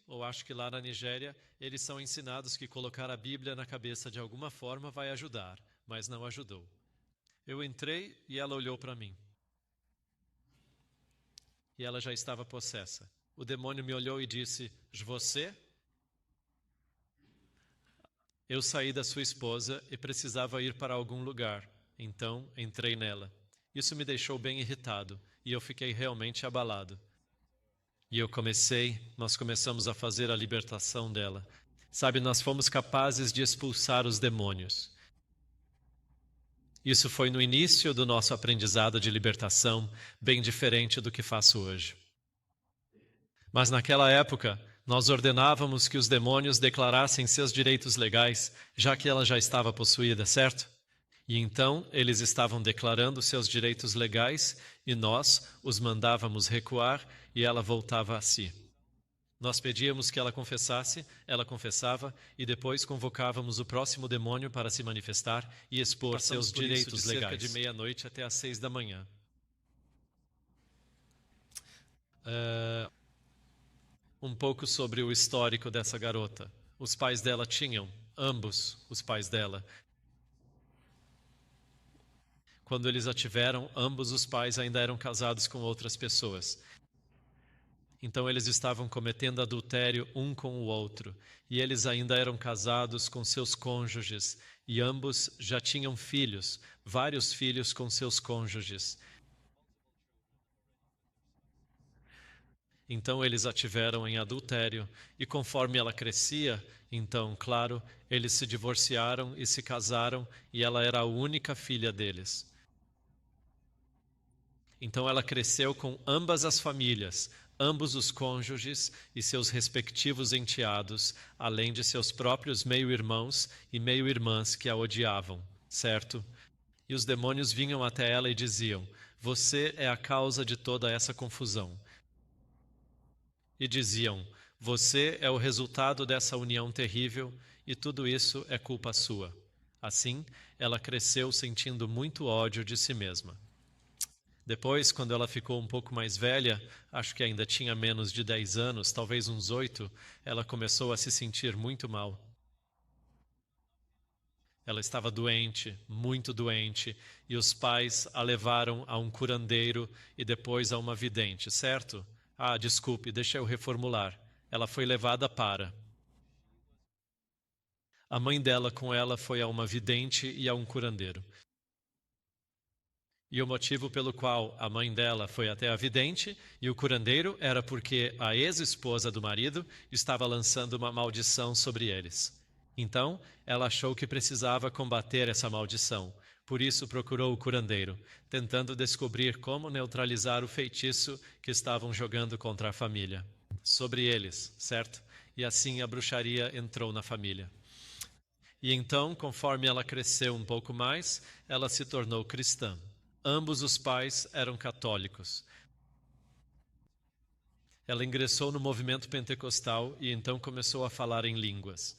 ou acho que lá na Nigéria, eles são ensinados que colocar a Bíblia na cabeça de alguma forma vai ajudar, mas não ajudou. Eu entrei e ela olhou para mim. E ela já estava possessa. O demônio me olhou e disse: "Você?" Eu saí da sua esposa e precisava ir para algum lugar, então entrei nela. Isso me deixou bem irritado e eu fiquei realmente abalado. E nós começamos a fazer a libertação dela. Sabe, nós fomos capazes de expulsar os demônios. Isso foi no início do nosso aprendizado de libertação, bem diferente do que faço hoje. Mas naquela época, nós ordenávamos que os demônios declarassem seus direitos legais, já que ela já estava possuída, certo? E então eles estavam declarando seus direitos legais e nós os mandávamos recuar e ela voltava a si. Nós pedíamos que ela confessava e depois convocávamos o próximo demônio para se manifestar e expor seus direitos legais. Cerca de meia-noite até às 6 da manhã. Um pouco sobre o histórico dessa garota. Os pais dela tinham, ambos os pais dela. Quando eles a tiveram, ambos os pais ainda eram casados com outras pessoas. Então eles estavam cometendo adultério um com o outro, e eles ainda eram casados com seus cônjuges, e ambos já tinham filhos, vários filhos com seus cônjuges. Então eles a tiveram em adultério, e conforme ela crescia, então, claro, eles se divorciaram e se casaram, e ela era a única filha deles. Então ela cresceu com ambas as famílias, ambos os cônjuges e seus respectivos enteados, além de seus próprios meio-irmãos e meio-irmãs que a odiavam, certo? E os demônios vinham até ela e diziam: "Você é a causa de toda essa confusão." E diziam: "Você é o resultado dessa união terrível e tudo isso é culpa sua." Assim, ela cresceu sentindo muito ódio de si mesma. Depois, quando ela ficou um pouco mais velha, acho que ainda tinha menos de 10 anos, talvez uns 8, ela começou a se sentir muito mal. Ela estava doente, muito doente, e os pais a levaram a um curandeiro e depois a uma vidente, certo? Desculpe, deixa eu reformular. Ela foi levada para... A mãe dela com ela foi a uma vidente e a um curandeiro. E o motivo pelo qual a mãe dela foi até a vidente e o curandeiro era porque a ex-esposa do marido estava lançando uma maldição sobre eles. Então, ela achou que precisava combater essa maldição. Por isso procurou o curandeiro, tentando descobrir como neutralizar o feitiço que estavam jogando contra a família. Sobre eles, certo? E assim a bruxaria entrou na família. E então, conforme ela cresceu um pouco mais, ela se tornou cristã. Ambos os pais eram católicos. Ela ingressou no movimento pentecostal e então começou a falar em línguas.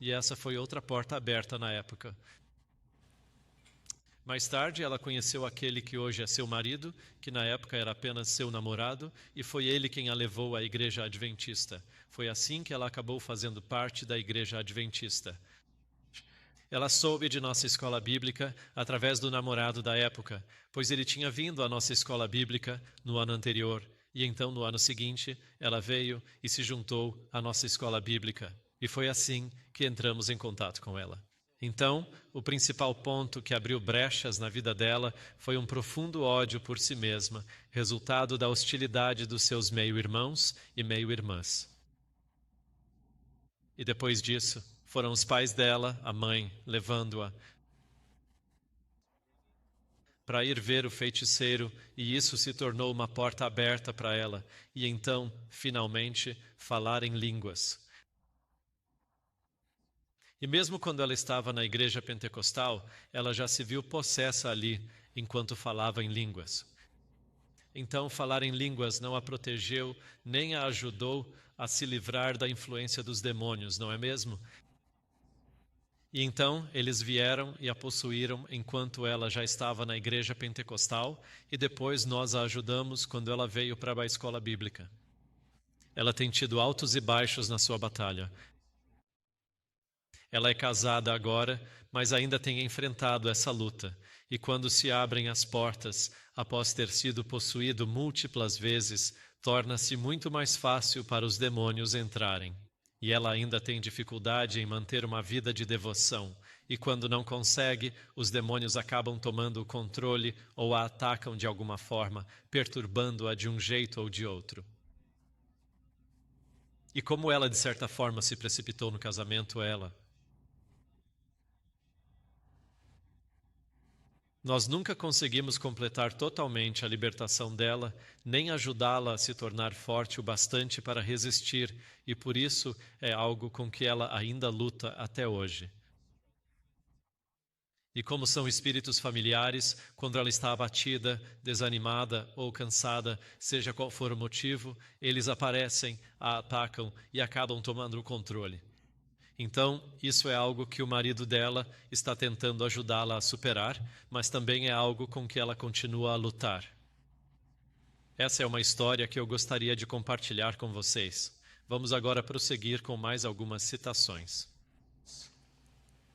E essa foi outra porta aberta na época. Mais tarde, ela conheceu aquele que hoje é seu marido, que na época era apenas seu namorado, e foi ele quem a levou à igreja adventista. Foi assim que ela acabou fazendo parte da igreja adventista. Ela soube de nossa escola bíblica através do namorado da época, pois ele tinha vindo à nossa escola bíblica no ano anterior, e então no ano seguinte ela veio e se juntou à nossa escola bíblica. E foi assim que entramos em contato com ela. Então, o principal ponto que abriu brechas na vida dela foi um profundo ódio por si mesma, resultado da hostilidade dos seus meio-irmãos e meio-irmãs. E depois disso, foram os pais dela, a mãe, levando-a para ir ver o feiticeiro, e isso se tornou uma porta aberta para ela, e então, finalmente, falar em línguas. E mesmo quando ela estava na igreja pentecostal, ela já se viu possessa ali, enquanto falava em línguas. Então, falar em línguas não a protegeu, nem a ajudou a se livrar da influência dos demônios, não é mesmo? E então eles vieram e a possuíram enquanto ela já estava na igreja pentecostal, e depois nós a ajudamos quando ela veio para a escola bíblica. Ela tem tido altos e baixos na sua batalha. Ela é casada agora, mas ainda tem enfrentado essa luta. E quando se abrem as portas, após ter sido possuído múltiplas vezes, torna-se muito mais fácil para os demônios entrarem. E ela ainda tem dificuldade em manter uma vida de devoção. E quando não consegue, os demônios acabam tomando o controle ou a atacam de alguma forma, perturbando-a de um jeito ou de outro. E como ela, de certa forma, se precipitou no casamento, nós nunca conseguimos completar totalmente a libertação dela, nem ajudá-la a se tornar forte o bastante para resistir, e por isso é algo com que ela ainda luta até hoje. E como são espíritos familiares, quando ela está abatida, desanimada ou cansada, seja qual for o motivo, eles aparecem, a atacam e acabam tomando o controle. Então, isso é algo que o marido dela está tentando ajudá-la a superar, mas também é algo com que ela continua a lutar. Essa é uma história que eu gostaria de compartilhar com vocês. Vamos agora prosseguir com mais algumas citações.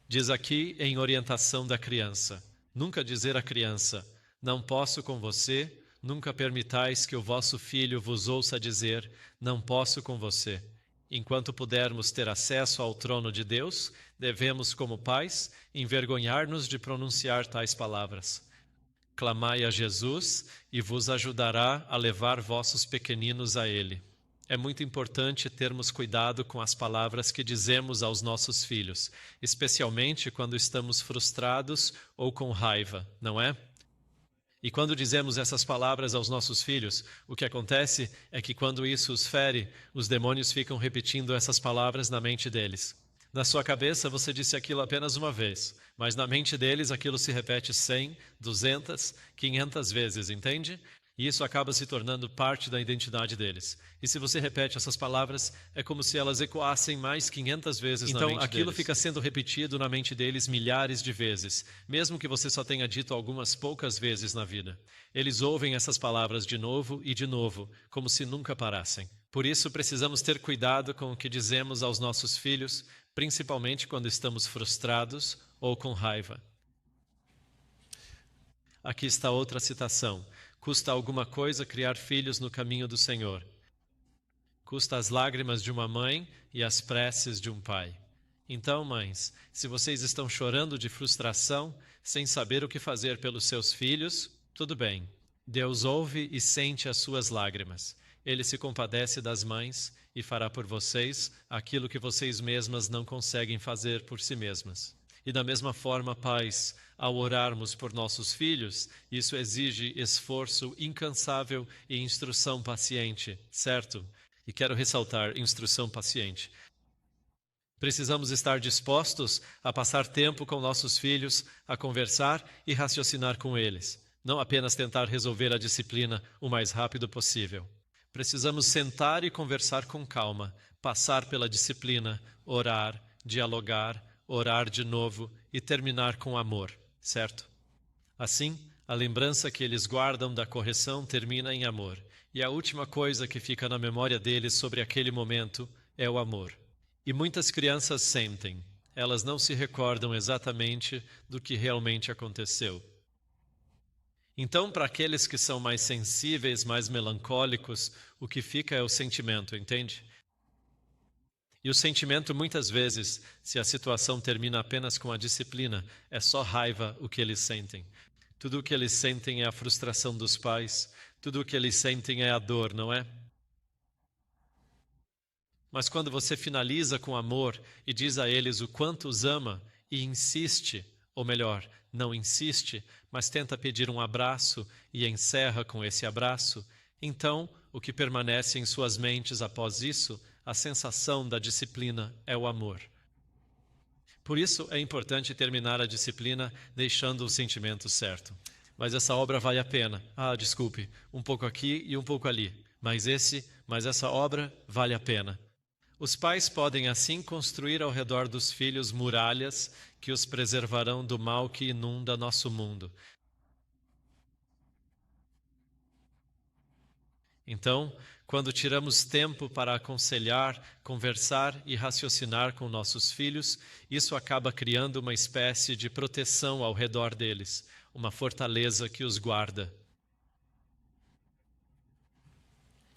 Diz aqui em orientação da criança: nunca dizer à criança, não posso com você, nunca permitais que o vosso filho vos ouça dizer, não posso com você. Enquanto pudermos ter acesso ao trono de Deus, devemos, como pais, envergonhar-nos de pronunciar tais palavras. Clamai a Jesus e vos ajudará a levar vossos pequeninos a Ele. É muito importante termos cuidado com as palavras que dizemos aos nossos filhos, especialmente quando estamos frustrados ou com raiva, não é? E quando dizemos essas palavras aos nossos filhos, o que acontece é que quando isso os fere, os demônios ficam repetindo essas palavras na mente deles. Na sua cabeça você disse aquilo apenas uma vez, mas na mente deles aquilo se repete 100, 200, 500 vezes, entende? E isso acaba se tornando parte da identidade deles. E se você repete essas palavras, é como se elas ecoassem mais 500 vezes na mente deles. Então, aquilo fica sendo repetido na mente deles milhares de vezes, mesmo que você só tenha dito algumas poucas vezes na vida. Eles ouvem essas palavras de novo e de novo, como se nunca parassem. Por isso, precisamos ter cuidado com o que dizemos aos nossos filhos, principalmente quando estamos frustrados ou com raiva. Aqui está outra citação. Custa alguma coisa criar filhos no caminho do Senhor. Custa as lágrimas de uma mãe e as preces de um pai. Então, mães, se vocês estão chorando de frustração, sem saber o que fazer pelos seus filhos, tudo bem. Deus ouve e sente as suas lágrimas. Ele se compadece das mães e fará por vocês aquilo que vocês mesmas não conseguem fazer por si mesmas. E da mesma forma, pais, ao orarmos por nossos filhos, isso exige esforço incansável e instrução paciente, certo? E quero ressaltar, instrução paciente. Precisamos estar dispostos a passar tempo com nossos filhos, a conversar e raciocinar com eles, não apenas tentar resolver a disciplina o mais rápido possível. Precisamos sentar e conversar com calma, passar pela disciplina, orar, dialogar, orar de novo e terminar com amor, certo? Assim, a lembrança que eles guardam da correção termina em amor, e a última coisa que fica na memória deles sobre aquele momento é o amor. E muitas crianças sentem, elas não se recordam exatamente do que realmente aconteceu. Então, para aqueles que são mais sensíveis, mais melancólicos, o que fica é o sentimento, entende? E o sentimento, muitas vezes, se a situação termina apenas com a disciplina, é só raiva o que eles sentem. Tudo o que eles sentem é a frustração dos pais, tudo o que eles sentem é a dor, não é? Mas quando você finaliza com amor e diz a eles o quanto os ama e insiste, ou melhor, não insiste, mas tenta pedir um abraço e encerra com esse abraço, então o que permanece em suas mentes após isso, a sensação da disciplina é o amor. Por isso é importante terminar a disciplina deixando o sentimento certo. Mas essa obra vale a pena. Desculpe, um pouco aqui e um pouco ali. Mas essa obra vale a pena. Os pais podem assim construir ao redor dos filhos muralhas que os preservarão do mal que inunda nosso mundo. Então, quando tiramos tempo para aconselhar, conversar e raciocinar com nossos filhos, isso acaba criando uma espécie de proteção ao redor deles, uma fortaleza que os guarda.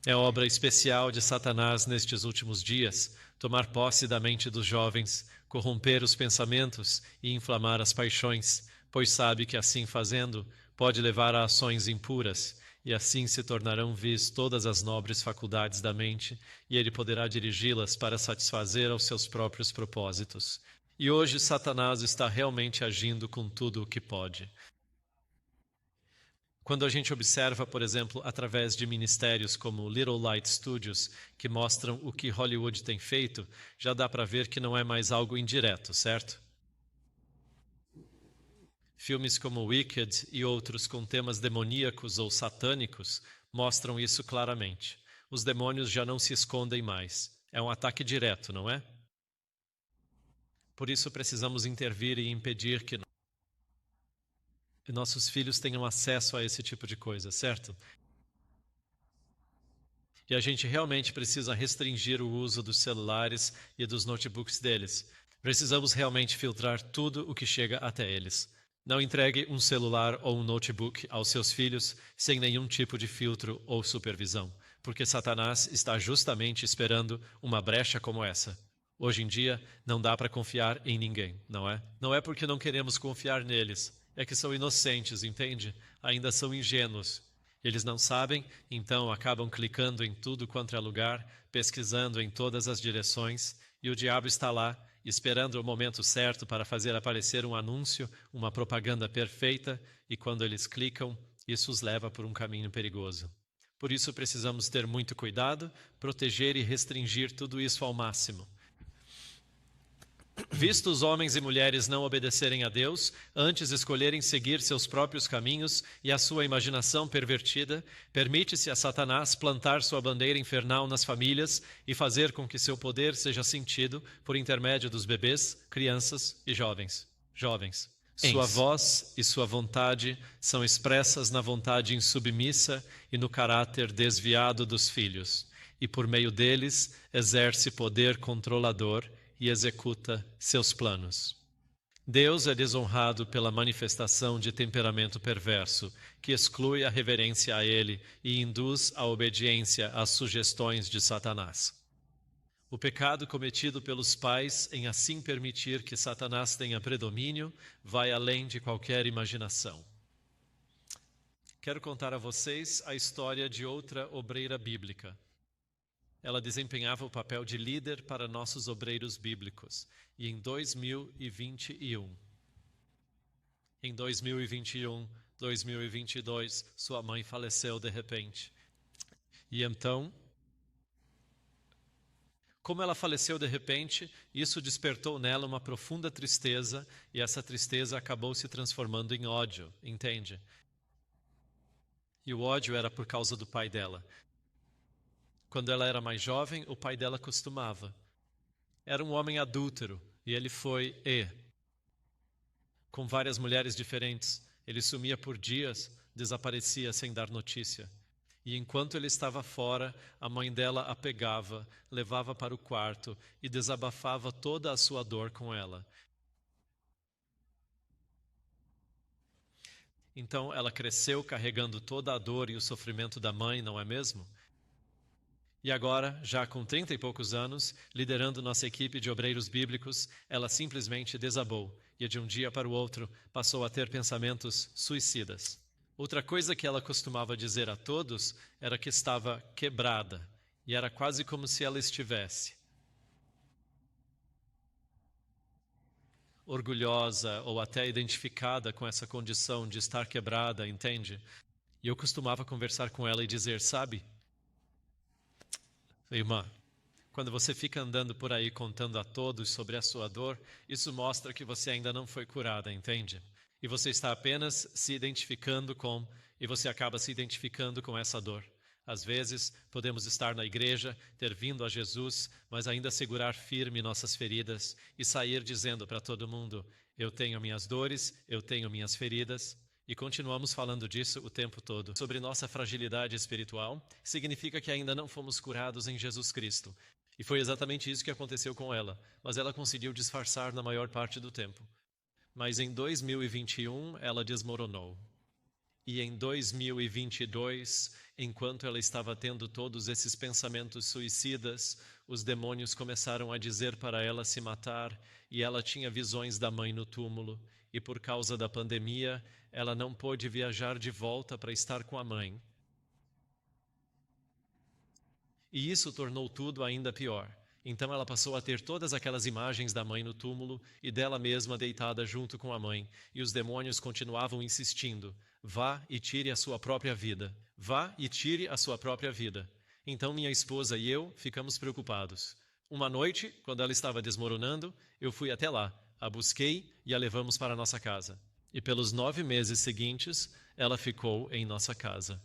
É obra especial de Satanás nestes últimos dias tomar posse da mente dos jovens, corromper os pensamentos e inflamar as paixões, pois sabe que assim fazendo pode levar a ações impuras, e assim se tornarão vis todas as nobres faculdades da mente, e ele poderá dirigi-las para satisfazer aos seus próprios propósitos. E hoje Satanás está realmente agindo com tudo o que pode. Quando a gente observa, por exemplo, através de ministérios como Little Light Studios, que mostram o que Hollywood tem feito, já dá para ver que não é mais algo indireto, certo? Filmes como Wicked e outros com temas demoníacos ou satânicos mostram isso claramente. Os demônios já não se escondem mais. É um ataque direto, não é? Por isso precisamos intervir e impedir que nossos filhos tenham acesso a esse tipo de coisa, certo? E a gente realmente precisa restringir o uso dos celulares e dos notebooks deles. Precisamos realmente filtrar tudo o que chega até eles. Não entregue um celular ou um notebook aos seus filhos sem nenhum tipo de filtro ou supervisão, porque Satanás está justamente esperando uma brecha como essa. Hoje em dia, não dá para confiar em ninguém, não é? Não é porque não queremos confiar neles, é que são inocentes, entende? Ainda são ingênuos. Eles não sabem, então acabam clicando em tudo quanto é lugar, pesquisando em todas as direções, e o diabo está lá, esperando o momento certo para fazer aparecer um anúncio, uma propaganda perfeita, e quando eles clicam, isso os leva por um caminho perigoso. Por isso precisamos ter muito cuidado, proteger e restringir tudo isso ao máximo. Visto os homens e mulheres não obedecerem a Deus, antes escolherem seguir seus próprios caminhos e a sua imaginação pervertida, permite-se a Satanás plantar sua bandeira infernal nas famílias e fazer com que seu poder seja sentido por intermédio dos bebês, crianças e jovens. Sua voz e sua vontade são expressas na vontade insubmissa e no caráter desviado dos filhos, e por meio deles exerce poder controlador e executa seus planos. Deus é desonrado pela manifestação de temperamento perverso, que exclui a reverência a Ele e induz a obediência às sugestões de Satanás. O pecado cometido pelos pais em assim permitir que Satanás tenha predomínio vai além de qualquer imaginação. Quero contar a vocês a história de outra obreira bíblica. Ela desempenhava o papel de líder para nossos obreiros bíblicos. E em 2021, 2022, sua mãe faleceu de repente. E então, como ela faleceu de repente, isso despertou nela uma profunda tristeza, e essa tristeza acabou se transformando em ódio, entende? E o ódio era por causa do pai dela. Quando ela era mais jovem, o pai dela costumava. Era um homem adúltero, e ele foi com várias mulheres diferentes. Ele sumia por dias, desaparecia sem dar notícia. E enquanto ele estava fora, a mãe dela a pegava, levava para o quarto e desabafava toda a sua dor com ela. Então ela cresceu carregando toda a dor e o sofrimento da mãe, não é mesmo? E agora, já com 30 e poucos anos, liderando nossa equipe de obreiros bíblicos, ela simplesmente desabou e de um dia para o outro passou a ter pensamentos suicidas. Outra coisa que ela costumava dizer a todos era que estava quebrada, e era quase como se ela estivesse orgulhosa ou até identificada com essa condição de estar quebrada, entende? E eu costumava conversar com ela e dizer, sabe, irmã, quando você fica andando por aí contando a todos sobre a sua dor, isso mostra que você ainda não foi curada, entende? E você está apenas se identificando com, e você acaba se identificando com essa dor. Às vezes, podemos estar na igreja, ter vindo a Jesus, mas ainda segurar firme nossas feridas e sair dizendo para todo mundo, eu tenho minhas dores, eu tenho minhas feridas, E continuamos falando disso o tempo todo. Sobre nossa fragilidade espiritual, significa que ainda não fomos curados em Jesus Cristo. E foi exatamente isso que aconteceu com ela, mas ela conseguiu disfarçar na maior parte do tempo. Mas em 2021, ela desmoronou. E em 2022, enquanto ela estava tendo todos esses pensamentos suicidas, os demônios começaram a dizer para ela se matar, e ela tinha visões da mãe no túmulo, e por causa da pandemia, ela não pôde viajar de volta para estar com a mãe. E isso tornou tudo ainda pior. Então ela passou a ter todas aquelas imagens da mãe no túmulo e dela mesma deitada junto com a mãe, e os demônios continuavam insistindo: vá e tire a sua própria vida. Vá e tire a sua própria vida. Então minha esposa e eu ficamos preocupados. Uma noite, quando ela estava desmoronando, eu fui até lá, a busquei e a levamos para nossa casa. E pelos 9 meses seguintes, ela ficou em nossa casa.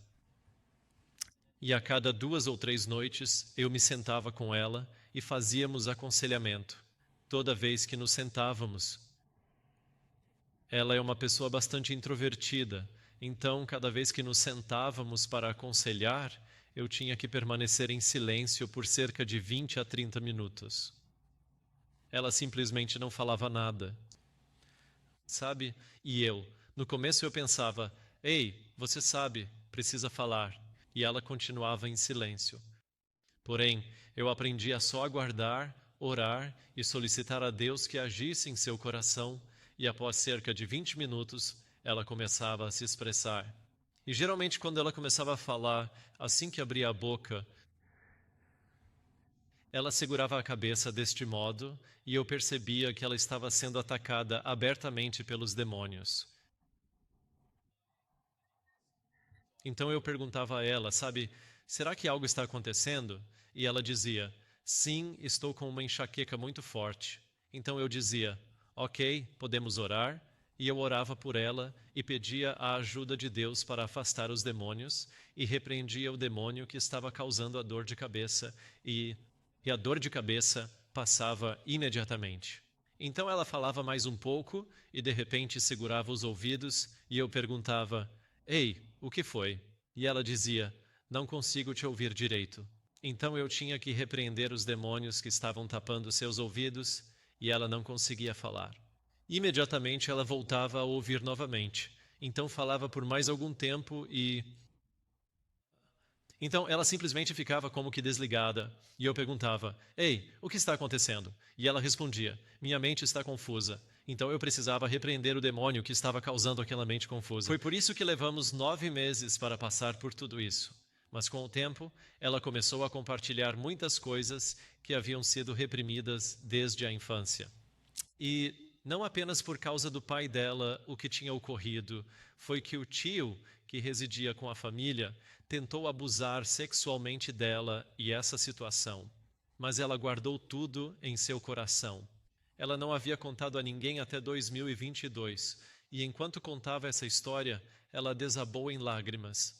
E a cada 2 ou 3 noites eu me sentava com ela e fazíamos aconselhamento. Toda vez que nos sentávamos, ela é uma pessoa bastante introvertida, então cada vez que nos sentávamos para aconselhar, eu tinha que permanecer em silêncio por cerca de 20 a 30 minutos. Ela simplesmente não falava nada, sabe? E no começo eu pensava: ei, você sabe, precisa falar. E ela continuava em silêncio. Porém, eu aprendi a só aguardar, orar e solicitar a Deus que agisse em seu coração, e após cerca de 20 minutos, ela começava a se expressar. E geralmente quando ela começava a falar, assim que abria a boca, ela segurava a cabeça deste modo, e eu percebia que ela estava sendo atacada abertamente pelos demônios. Então eu perguntava a ela, sabe, será que algo está acontecendo? E ela dizia: sim, estou com uma enxaqueca muito forte. Então eu dizia: ok, podemos orar. E eu orava por ela e pedia a ajuda de Deus para afastar os demônios, e repreendia o demônio que estava causando a dor de cabeça, e a dor de cabeça passava imediatamente. Então ela falava mais um pouco e de repente segurava os ouvidos, e eu perguntava: ei, o que foi? E ela dizia: não consigo te ouvir direito. Então eu tinha que repreender os demônios que estavam tapando seus ouvidos, e ela não conseguia falar. Imediatamente ela voltava a ouvir novamente. Então falava por mais algum tempo e... Então ela simplesmente ficava como que desligada. E eu perguntava: ei, o que está acontecendo? E ela respondia: minha mente está confusa. Então eu precisava repreender o demônio que estava causando aquela mente confusa. Foi por isso que levamos 9 meses para passar por tudo isso. Mas com o tempo, ela começou a compartilhar muitas coisas que haviam sido reprimidas desde a infância. E não apenas por causa do pai dela o que tinha ocorrido, foi que o tio, que residia com a família, tentou abusar sexualmente dela e essa situação. Mas ela guardou tudo em seu coração. Ela não havia contado a ninguém até 2022, e enquanto contava essa história, ela desabou em lágrimas.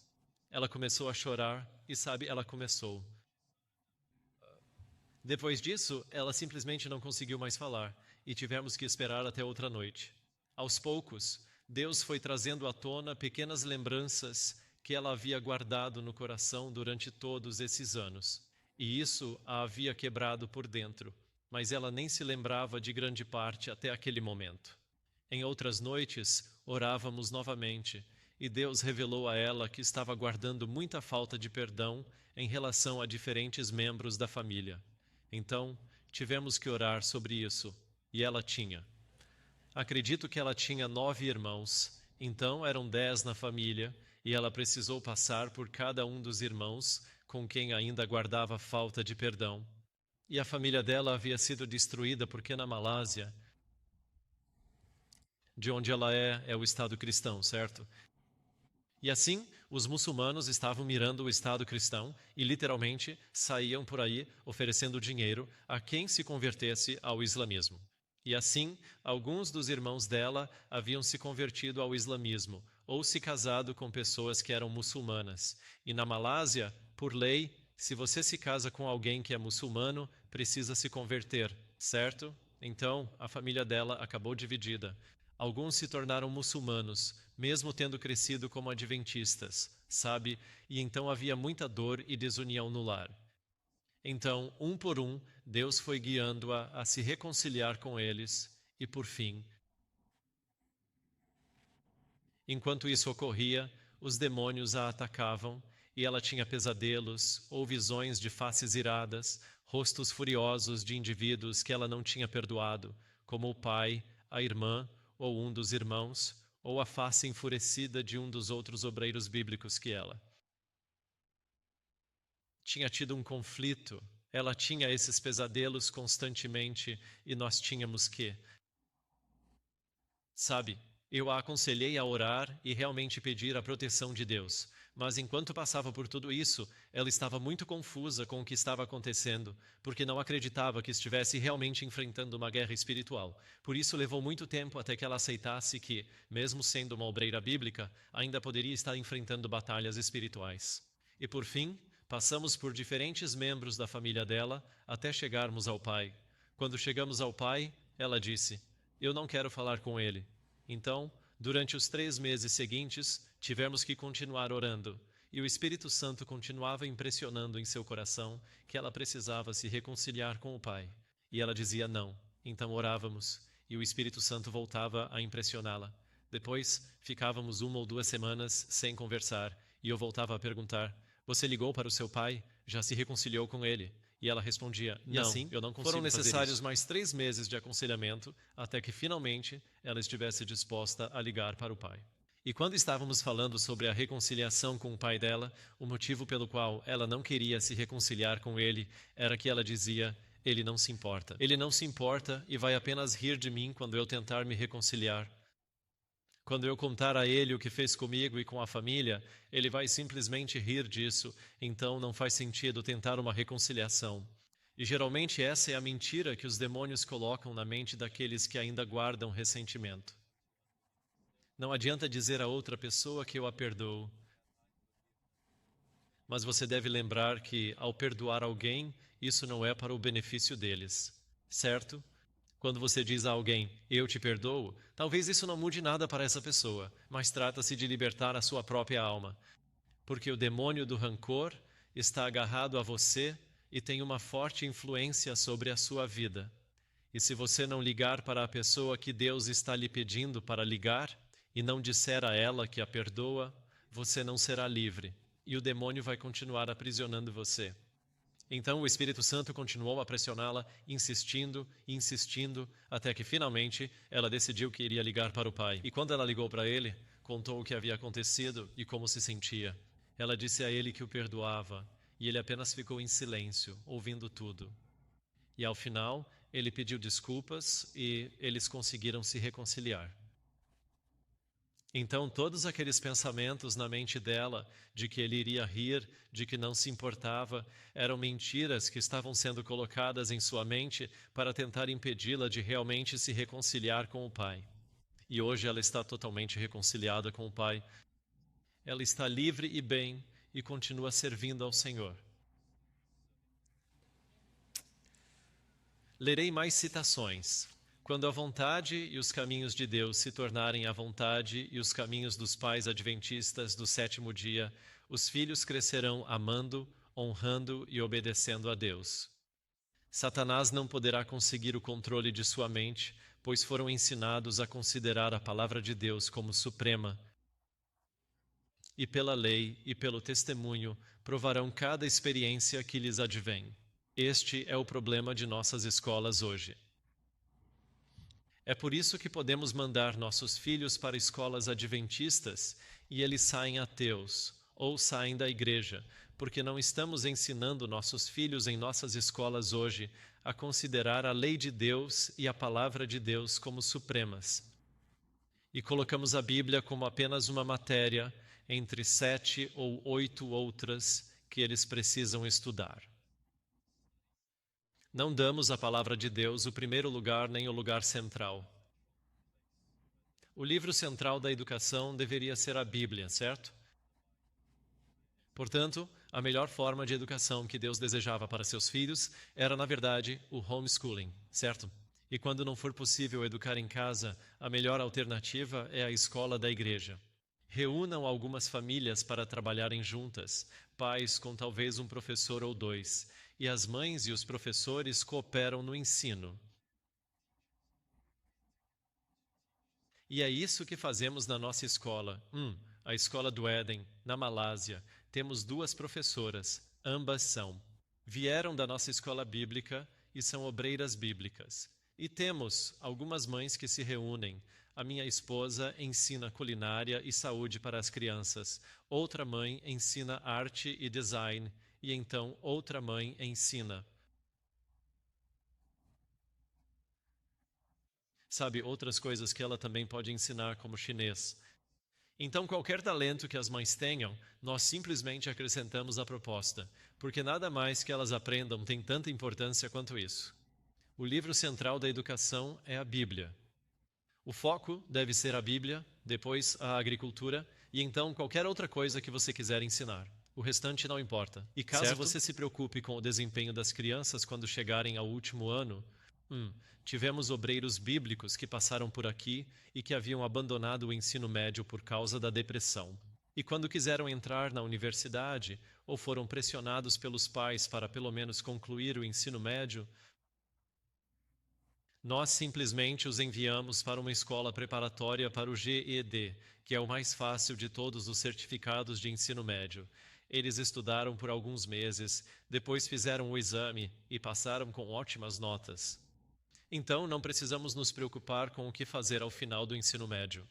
Ela começou a chorar e, sabe, ela começou. Depois disso, ela simplesmente não conseguiu mais falar, e tivemos que esperar até outra noite. Aos poucos, Deus foi trazendo à tona pequenas lembranças que ela havia guardado no coração durante todos esses anos. E isso a havia quebrado por dentro, mas ela nem se lembrava de grande parte até aquele momento. Em outras noites, orávamos novamente, e Deus revelou a ela que estava guardando muita falta de perdão em relação a diferentes membros da família. Então, tivemos que orar sobre isso, e ela tinha. Acredito que ela tinha 9 irmãos, então eram 10 na família, e ela precisou passar por cada um dos irmãos com quem ainda guardava falta de perdão. E a família dela havia sido destruída porque na Malásia, de onde ela é o Estado cristão, certo? E assim, os muçulmanos estavam mirando o Estado cristão e literalmente saíam por aí oferecendo dinheiro a quem se convertesse ao islamismo. E assim, alguns dos irmãos dela haviam se convertido ao islamismo ou se casado com pessoas que eram muçulmanas. E na Malásia, por lei, se você se casa com alguém que é muçulmano, precisa se converter, certo? Então, a família dela acabou dividida. Alguns se tornaram muçulmanos, mesmo tendo crescido como adventistas, sabe? E então havia muita dor e desunião no lar. Então, um por um, Deus foi guiando-a a se reconciliar com eles e, por fim, enquanto isso ocorria, os demônios a atacavam e ela tinha pesadelos ou visões de faces iradas, rostos furiosos de indivíduos que ela não tinha perdoado, como o pai, a irmã ou um dos irmãos, ou a face enfurecida de um dos outros obreiros bíblicos que ela. Tinha tido um conflito, ela tinha esses pesadelos constantemente e nós tínhamos que, sabe, eu a aconselhei a orar e realmente pedir a proteção de Deus. Mas enquanto passava por tudo isso, ela estava muito confusa com o que estava acontecendo, porque não acreditava que estivesse realmente enfrentando uma guerra espiritual. Por isso levou muito tempo até que ela aceitasse que, mesmo sendo uma obreira bíblica, ainda poderia estar enfrentando batalhas espirituais. E por fim, passamos por diferentes membros da família dela até chegarmos ao pai. Quando chegamos ao pai, ela disse: "Eu não quero falar com ele." Então, durante os 3 meses seguintes, tivemos que continuar orando, e o Espírito Santo continuava impressionando em seu coração que ela precisava se reconciliar com o Pai. E ela dizia não. Então orávamos, e o Espírito Santo voltava a impressioná-la. Depois, ficávamos 1 ou 2 semanas sem conversar, e eu voltava a perguntar: "Você ligou para o seu pai? Já se reconciliou com ele?" E ela respondia: "Não, assim, eu não consigo." Foram necessários mais 3 meses de aconselhamento até que finalmente ela estivesse disposta a ligar para o pai. E quando estávamos falando sobre a reconciliação com o pai dela, o motivo pelo qual ela não queria se reconciliar com ele era que ela dizia: "Ele não se importa. Ele não se importa e vai apenas rir de mim quando eu tentar me reconciliar. Quando eu contar a ele o que fez comigo e com a família, ele vai simplesmente rir disso, então não faz sentido tentar uma reconciliação." E geralmente essa é a mentira que os demônios colocam na mente daqueles que ainda guardam ressentimento. Não adianta dizer a outra pessoa que eu a perdoo, mas você deve lembrar que, ao perdoar alguém, isso não é para o benefício deles, certo? Quando você diz a alguém, "eu te perdoo", talvez isso não mude nada para essa pessoa, mas trata-se de libertar a sua própria alma. Porque o demônio do rancor está agarrado a você e tem uma forte influência sobre a sua vida. E se você não ligar para a pessoa que Deus está lhe pedindo para ligar, e não disser a ela que a perdoa, você não será livre, e o demônio vai continuar aprisionando você. Então o Espírito Santo continuou a pressioná-la, insistindo e insistindo, até que finalmente ela decidiu que iria ligar para o pai. E quando ela ligou para ele, contou o que havia acontecido e como se sentia. Ela disse a ele que o perdoava, e ele apenas ficou em silêncio, ouvindo tudo. E ao final, ele pediu desculpas e eles conseguiram se reconciliar. Então, todos aqueles pensamentos na mente dela, de que ele iria rir, de que não se importava, eram mentiras que estavam sendo colocadas em sua mente para tentar impedi-la de realmente se reconciliar com o Pai. E hoje ela está totalmente reconciliada com o Pai. Ela está livre e bem e continua servindo ao Senhor. Lerei mais citações. Quando a vontade e os caminhos de Deus se tornarem a vontade e os caminhos dos pais adventistas do 7º dia, os filhos crescerão amando, honrando e obedecendo a Deus. Satanás não poderá conseguir o controle de sua mente, pois foram ensinados a considerar a palavra de Deus como suprema. E pela lei e pelo testemunho provarão cada experiência que lhes advém. Este é o problema de nossas escolas hoje. É por isso que podemos mandar nossos filhos para escolas adventistas e eles saem ateus ou saem da igreja, porque não estamos ensinando nossos filhos em nossas escolas hoje a considerar a lei de Deus e a palavra de Deus como supremas. E colocamos a Bíblia como apenas uma matéria entre 7 ou 8 outras que eles precisam estudar. Não damos à palavra de Deus o primeiro lugar nem o lugar central. O livro central da educação deveria ser a Bíblia, certo? Portanto, a melhor forma de educação que Deus desejava para seus filhos era, na verdade, o homeschooling, certo? E quando não for possível educar em casa, a melhor alternativa é a escola da igreja. Reúnam algumas famílias para trabalharem juntas, pais com talvez um professor ou dois, e as mães e os professores cooperam no ensino. E é isso que fazemos na nossa escola. A Escola do Éden, na Malásia, temos 2 professoras, ambas vieram da nossa escola bíblica e são obreiras bíblicas. E temos algumas mães que se reúnem. A minha esposa ensina culinária e saúde para as crianças. Outra mãe ensina arte e design. E então outra mãe ensina. Sabe, outras coisas que ela também pode ensinar, como chinês. Então, qualquer talento que as mães tenham, nós simplesmente acrescentamos à proposta, porque nada mais que elas aprendam tem tanta importância quanto isso. O livro central da educação é a Bíblia. O foco deve ser a Bíblia, depois a agricultura e então qualquer outra coisa que você quiser ensinar. O restante não importa. E caso você se preocupe com o desempenho das crianças quando chegarem ao último ano, tivemos obreiros bíblicos que passaram por aqui e que haviam abandonado o ensino médio por causa da depressão. E quando quiseram entrar na universidade ou foram pressionados pelos pais para pelo menos concluir o ensino médio, nós simplesmente os enviamos para uma escola preparatória para o GED, que é o mais fácil de todos os certificados de ensino médio. Eles estudaram por alguns meses, depois fizeram o exame e passaram com ótimas notas. Então, não precisamos nos preocupar com o que fazer ao final do ensino médio.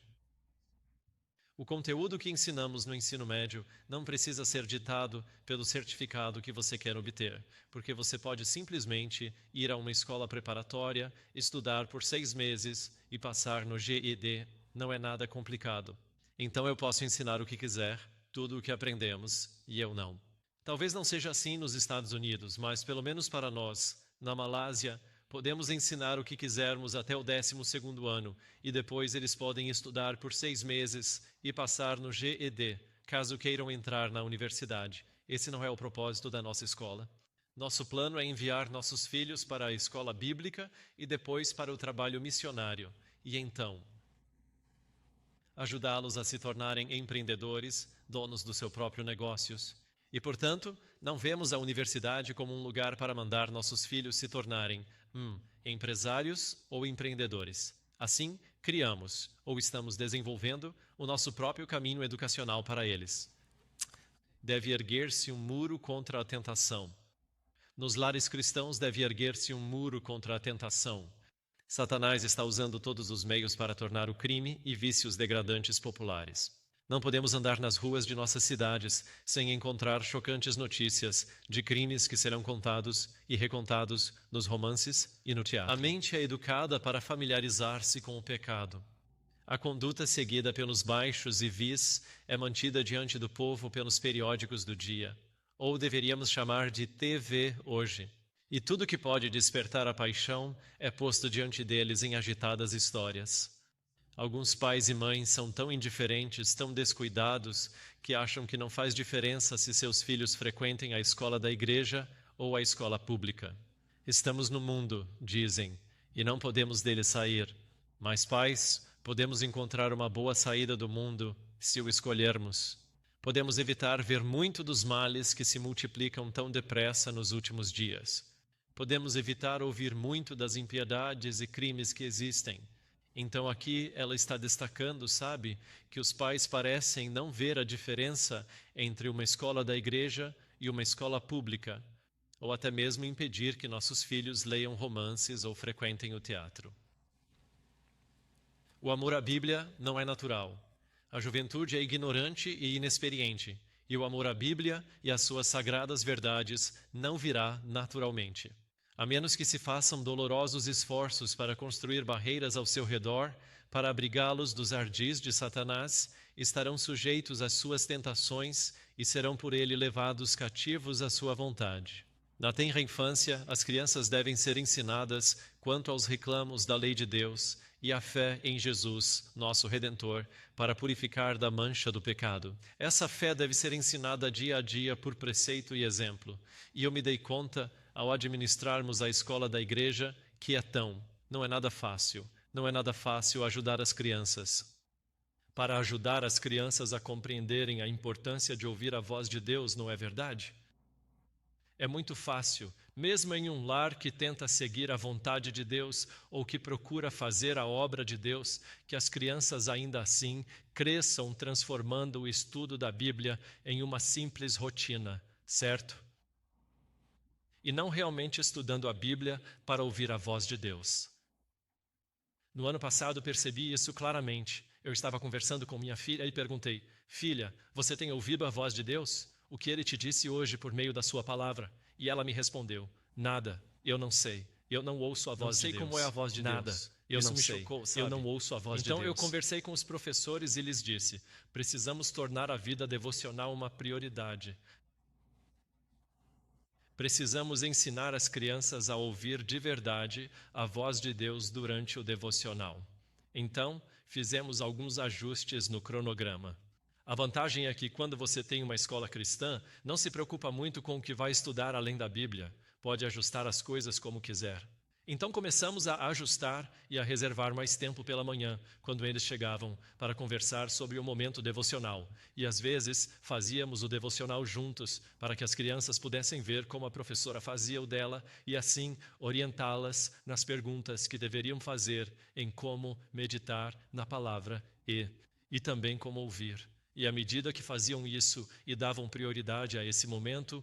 O conteúdo que ensinamos no ensino médio não precisa ser ditado pelo certificado que você quer obter, porque você pode simplesmente ir a uma escola preparatória, estudar por 6 meses e passar no GED. Não é nada complicado. Então eu posso ensinar o que quiser, tudo o que aprendemos, e eu não. Talvez não seja assim nos Estados Unidos, mas pelo menos para nós, na Malásia, podemos ensinar o que quisermos até o 12º ano, e depois eles podem estudar por 6 meses e passar no GED, caso queiram entrar na universidade. Esse não é o propósito da nossa escola. Nosso plano é enviar nossos filhos para a escola bíblica e depois para o trabalho missionário, e então ajudá-los a se tornarem empreendedores, donos do seu próprio negócios. E, portanto, não vemos a universidade como um lugar para mandar nossos filhos se tornarem empresários ou empreendedores. Assim, criamos, ou estamos desenvolvendo, o nosso próprio caminho educacional para eles. Deve erguer-se um muro contra a tentação. Nos lares cristãos deve erguer-se um muro contra a tentação. Satanás está usando todos os meios para tornar o crime e vícios degradantes populares. Não podemos andar nas ruas de nossas cidades sem encontrar chocantes notícias de crimes que serão contados e recontados nos romances e no teatro. A mente é educada para familiarizar-se com o pecado. A conduta seguida pelos baixos e vis é mantida diante do povo pelos periódicos do dia, ou deveríamos chamar de TV hoje. E tudo que pode despertar a paixão é posto diante deles em agitadas histórias. Alguns pais e mães são tão indiferentes, tão descuidados, que acham que não faz diferença se seus filhos frequentem a escola da igreja ou a escola pública. Estamos no mundo, dizem, e não podemos dele sair. Mas, pais, podemos encontrar uma boa saída do mundo se o escolhermos. Podemos evitar ver muito dos males que se multiplicam tão depressa nos últimos dias. Podemos evitar ouvir muito das impiedades e crimes que existem. Então aqui ela está destacando, sabe, que os pais parecem não ver a diferença entre uma escola da igreja e uma escola pública, ou até mesmo impedir que nossos filhos leiam romances ou frequentem o teatro. O amor à Bíblia não é natural. A juventude é ignorante e inexperiente, e o amor à Bíblia e às suas sagradas verdades não virá naturalmente. A menos que se façam dolorosos esforços para construir barreiras ao seu redor, para abrigá-los dos ardis de Satanás, estarão sujeitos às suas tentações e serão por ele levados cativos à sua vontade. Na tenra infância, as crianças devem ser ensinadas quanto aos reclamos da lei de Deus e a fé em Jesus, nosso Redentor, para purificar da mancha do pecado. Essa fé deve ser ensinada dia a dia por preceito e exemplo. E eu me dei conta, ao administrarmos a escola da igreja, que não é nada fácil. Não é nada fácil ajudar as crianças. para ajudar as crianças a compreenderem a importância de ouvir a voz de Deus, não é verdade? É muito fácil, mesmo em um lar que tenta seguir a vontade de Deus ou que procura fazer a obra de Deus, que as crianças ainda assim cresçam transformando o estudo da Bíblia em uma simples rotina, certo? E não realmente estudando a Bíblia para ouvir a voz de Deus. No ano passado percebi isso claramente. Eu estava conversando com minha filha e perguntei: Filha, você tem ouvido a voz de Deus? O que ele te disse hoje por meio da sua palavra? E ela me respondeu: Nada, eu não sei. Eu não ouço a voz de Deus. Não sei como é a voz de Nada, Deus. Eu isso não me sei. chocou, Eu sabe? não ouço a voz de Então Deus. eu Eu conversei com os professores e lhes disse: precisamos tornar a vida devocional uma prioridade. Precisamos ensinar as crianças a ouvir de verdade a voz de Deus durante o devocional. Então, fizemos alguns ajustes no cronograma. A vantagem é que, quando você tem uma escola cristã, não se preocupa muito com o que vai estudar além da Bíblia. Pode ajustar as coisas como quiser. Então começamos a ajustar e a reservar mais tempo pela manhã, quando eles chegavam, para conversar sobre o momento devocional. E às vezes fazíamos o devocional juntos, para que as crianças pudessem ver como a professora fazia o dela e assim orientá-las nas perguntas que deveriam fazer em como meditar na palavra e também como ouvir. E à medida que faziam isso e davam prioridade a esse momento,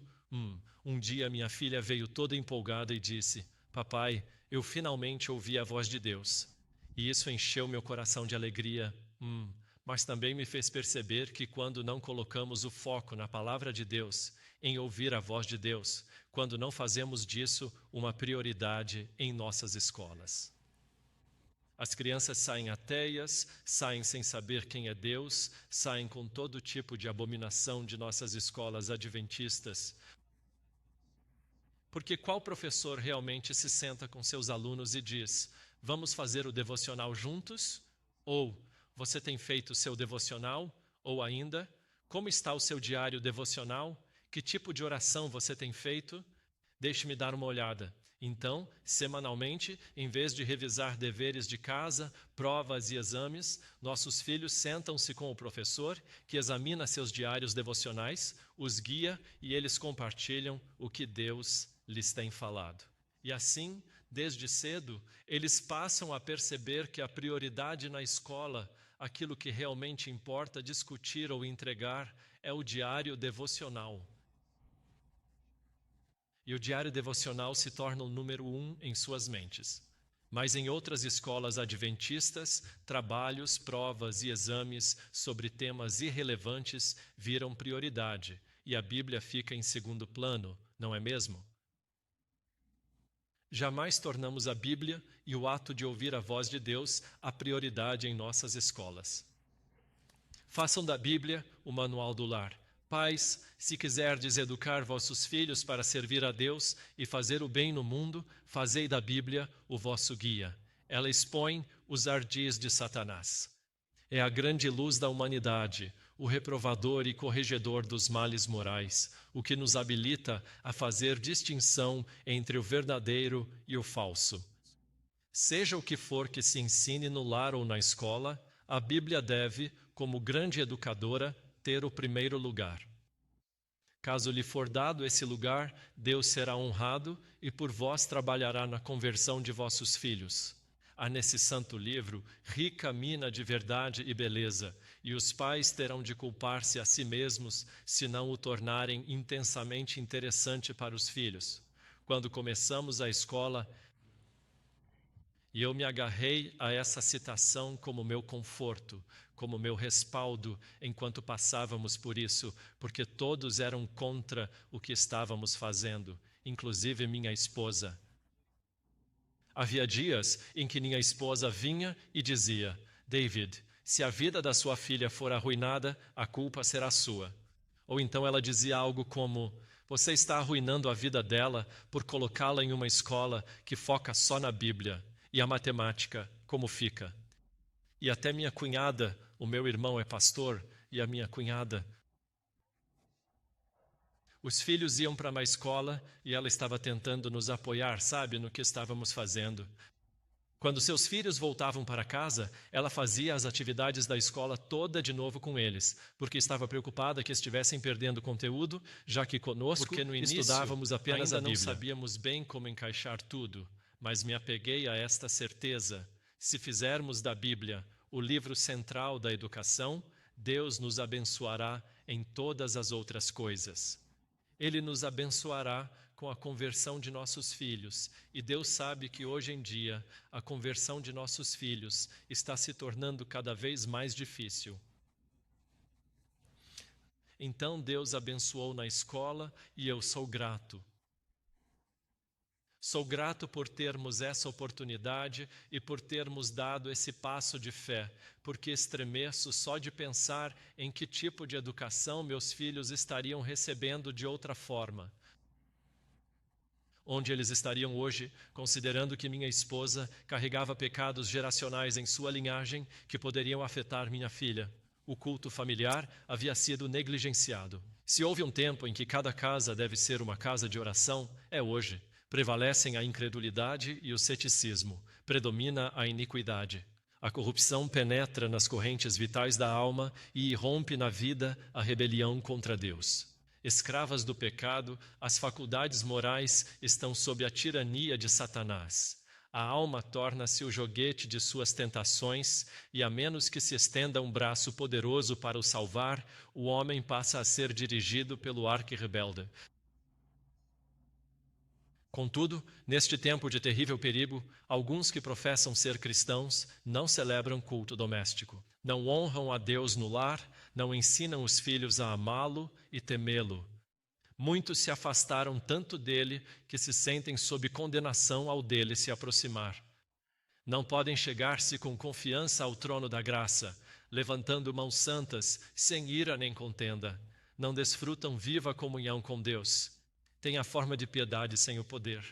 um dia minha filha veio toda empolgada e disse: Papai, eu finalmente ouvi a voz de Deus. E isso encheu meu coração de alegria, mas também me fez perceber que quando não colocamos o foco na palavra de Deus, em ouvir a voz de Deus, quando não fazemos disso uma prioridade em nossas escolas. As crianças saem ateias, saem sem saber quem é Deus, saem com todo tipo de abominação de nossas escolas adventistas. Porque qual professor realmente se senta com seus alunos e diz: vamos fazer o devocional juntos? Ou você tem feito o seu devocional? Ou ainda, como está o seu diário devocional? Que tipo de oração você tem feito? Deixe-me dar uma olhada. Então, semanalmente, em vez de revisar deveres de casa, provas e exames, nossos filhos sentam-se com o professor, que examina seus diários devocionais, os guia e eles compartilham o que Deus lhes tem falado. E assim, desde cedo, eles passam a perceber que a prioridade na escola, aquilo que realmente importa discutir ou entregar, é o diário devocional. E o diário devocional se torna o número 1 em suas mentes. Mas em outras escolas adventistas, trabalhos, provas e exames sobre temas irrelevantes viram prioridade e a Bíblia fica em segundo plano, não é mesmo? Jamais tornamos a Bíblia e o ato de ouvir a voz de Deus a prioridade em nossas escolas. Façam da Bíblia o manual do lar. Pais, se quiserdes educar vossos filhos para servir a Deus e fazer o bem no mundo, fazei da Bíblia o vosso guia. Ela expõe os ardis de Satanás. É a grande luz da humanidade, o reprovador e corregedor dos males morais, o que nos habilita a fazer distinção entre o verdadeiro e o falso. Seja o que for que se ensine no lar ou na escola, a Bíblia deve, como grande educadora, ter o primeiro lugar. Caso lhe for dado esse lugar, Deus será honrado e por vós trabalhará na conversão de vossos filhos. Há nesse santo livro rica mina de verdade e beleza, e os pais terão de culpar-se a si mesmos se não o tornarem intensamente interessante para os filhos. Quando começamos a escola, e eu me agarrei a essa citação como meu conforto, como meu respaldo enquanto passávamos por isso, porque todos eram contra o que estávamos fazendo, inclusive minha esposa. Havia dias em que minha esposa vinha e dizia: David, se a vida da sua filha for arruinada, a culpa será sua. Ou então ela dizia algo como: você está arruinando a vida dela por colocá-la em uma escola que foca só na Bíblia. E a matemática, como fica? E até minha cunhada, o meu irmão é pastor, e a minha cunhada. Os filhos iam para uma escola e ela estava tentando nos apoiar, sabe, no que estávamos fazendo. Quando seus filhos voltavam para casa, ela fazia as atividades da escola toda de novo com eles, porque estava preocupada que estivessem perdendo conteúdo, já que conosco Porque no início estudávamos apenas ainda a não Bíblia. Não sabíamos sabíamos bem como encaixar tudo, mas me apeguei a esta certeza: se fizermos da Bíblia o livro central da educação, Deus nos abençoará em todas as outras coisas. Ele nos abençoará com a conversão de nossos filhos. E Deus sabe que hoje em dia a conversão de nossos filhos está se tornando cada vez mais difícil. Então Deus abençoou na escola e eu sou grato. Sou grato por termos essa oportunidade e por termos dado esse passo de fé, porque estremeço só de pensar em que tipo de educação meus filhos estariam recebendo de outra forma. Onde eles estariam hoje, considerando que minha esposa carregava pecados geracionais em sua linhagem que poderiam afetar minha filha. O culto familiar havia sido negligenciado. Se houve um tempo em que cada casa deve ser uma casa de oração, é hoje. Prevalecem a incredulidade e o ceticismo. Predomina a iniquidade. A corrupção penetra nas correntes vitais da alma e irrompe na vida a rebelião contra Deus. Escravas do pecado, as faculdades morais estão sob a tirania de Satanás. A alma torna-se o joguete de suas tentações e, a menos que se estenda um braço poderoso para o salvar, o homem passa a ser dirigido pelo arqui-rebelde. Contudo, neste tempo de terrível perigo, alguns que professam ser cristãos não celebram culto doméstico, não honram a Deus no lar, não ensinam os filhos a amá-lo e temê-lo. Muitos se afastaram tanto dele que se sentem sob condenação ao dele se aproximar. Não podem chegar-se com confiança ao trono da graça, levantando mãos santas, sem ira nem contenda. Não desfrutam viva comunhão com Deus. Tem a forma de piedade sem o poder.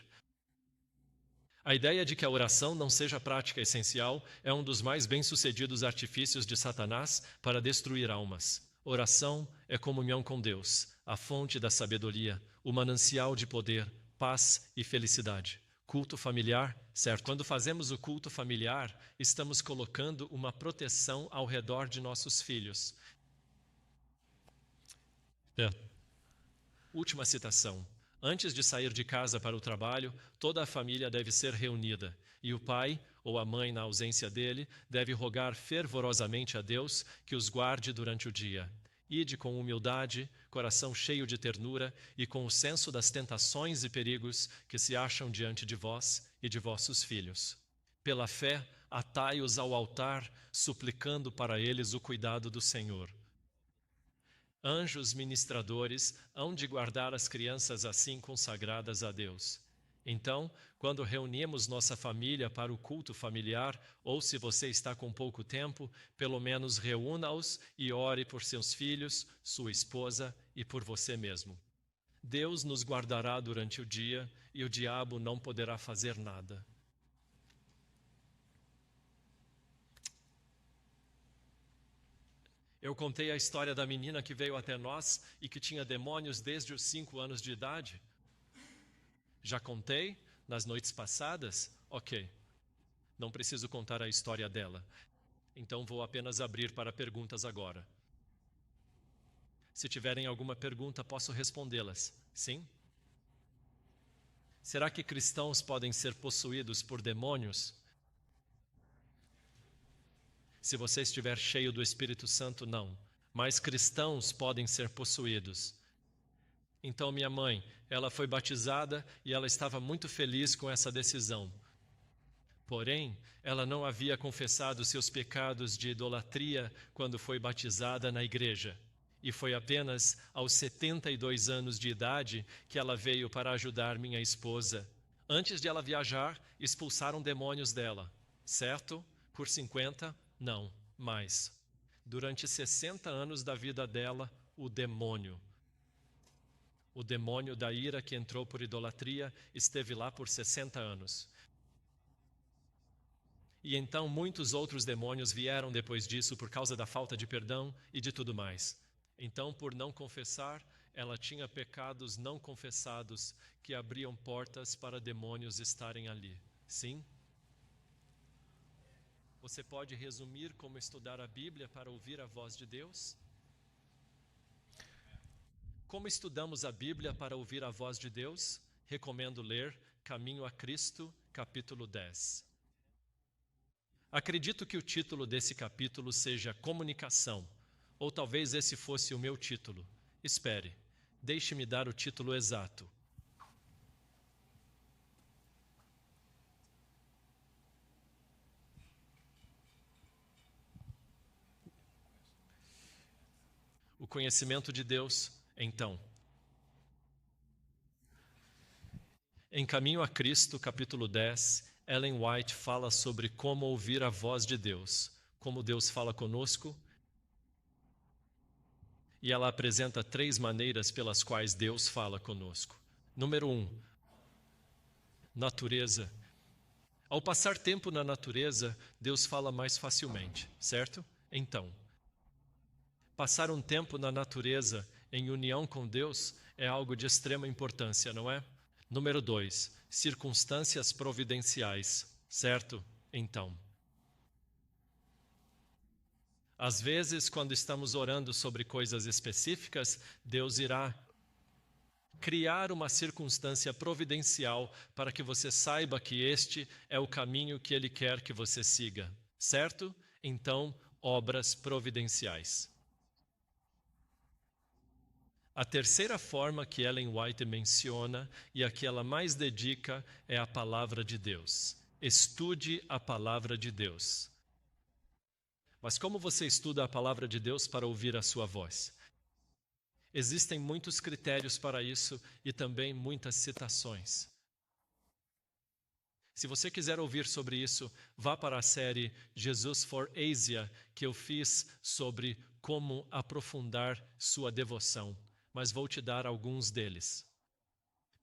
A ideia de que a oração não seja prática essencial é um dos mais bem-sucedidos artifícios de Satanás para destruir almas. Oração é comunhão com Deus, a fonte da sabedoria, o manancial de poder, paz e felicidade. Culto familiar, certo? Quando fazemos o culto familiar, estamos colocando uma proteção ao redor de nossos filhos. Última citação. Antes de sair de casa para o trabalho, toda a família deve ser reunida, e o pai, ou a mãe na ausência dele, deve rogar fervorosamente a Deus que os guarde durante o dia. Ide com humildade, coração cheio de ternura e com o senso das tentações e perigos que se acham diante de vós e de vossos filhos. Pela fé, atai-os ao altar, suplicando para eles o cuidado do Senhor. Anjos ministradores hão de guardar as crianças assim consagradas a Deus. Então, quando reunimos nossa família para o culto familiar, ou se você está com pouco tempo, pelo menos reúna-os e ore por seus filhos, sua esposa e por você mesmo. Deus nos guardará durante o dia e o diabo não poderá fazer nada. Eu contei a história da menina que veio até nós e que tinha demônios desde os 5 anos de idade. Já contei nas noites passadas? Ok. Não preciso contar a história dela. Então vou apenas abrir para perguntas agora. Se tiverem alguma pergunta, posso respondê-las. Sim? Será que cristãos podem ser possuídos por demônios? Se você estiver cheio do Espírito Santo, não. Mas cristãos podem ser possuídos. Então, minha mãe, ela foi batizada e ela estava muito feliz com essa decisão. Porém, ela não havia confessado seus pecados de idolatria quando foi batizada na igreja. E foi apenas aos 72 anos de idade que ela veio para ajudar minha esposa. Antes de ela viajar, expulsaram demônios dela. Certo? Por 50? Não, mais. Durante 60 anos da vida dela, o demônio da ira que entrou por idolatria esteve lá por 60 anos. E então muitos outros demônios vieram depois disso por causa da falta de perdão e de tudo mais. Então, por não confessar, ela tinha pecados não confessados que abriam portas para demônios estarem ali. Sim? Você pode resumir como estudar a Bíblia para ouvir a voz de Deus? Como estudamos a Bíblia para ouvir a voz de Deus? Recomendo ler Caminho a Cristo, capítulo 10. Acredito que o título desse capítulo seja Comunicação, ou talvez esse fosse o meu título. Espere, deixe-me dar o título exato. O conhecimento de Deus, então. Em Caminho a Cristo, capítulo 10, Ellen White fala sobre como ouvir a voz de Deus, como Deus fala conosco, e ela apresenta 3 maneiras pelas quais Deus fala conosco. Número 1, natureza. Ao passar tempo na natureza, Deus fala mais facilmente, certo? Então, passar um tempo na natureza em união com Deus é algo de extrema importância, não é? Número 2, circunstâncias providenciais, certo? Então, às vezes, quando estamos orando sobre coisas específicas, Deus irá criar uma circunstância providencial para que você saiba que este é o caminho que Ele quer que você siga, certo? Então, obras providenciais. A terceira forma que Ellen White menciona e a que ela mais dedica é a palavra de Deus. Estude a palavra de Deus. Mas como você estuda a palavra de Deus para ouvir a sua voz? Existem muitos critérios para isso e também muitas citações. Se você quiser ouvir sobre isso, vá para a série Jesus for Asia, que eu fiz sobre como aprofundar sua devoção, mas vou te dar alguns deles.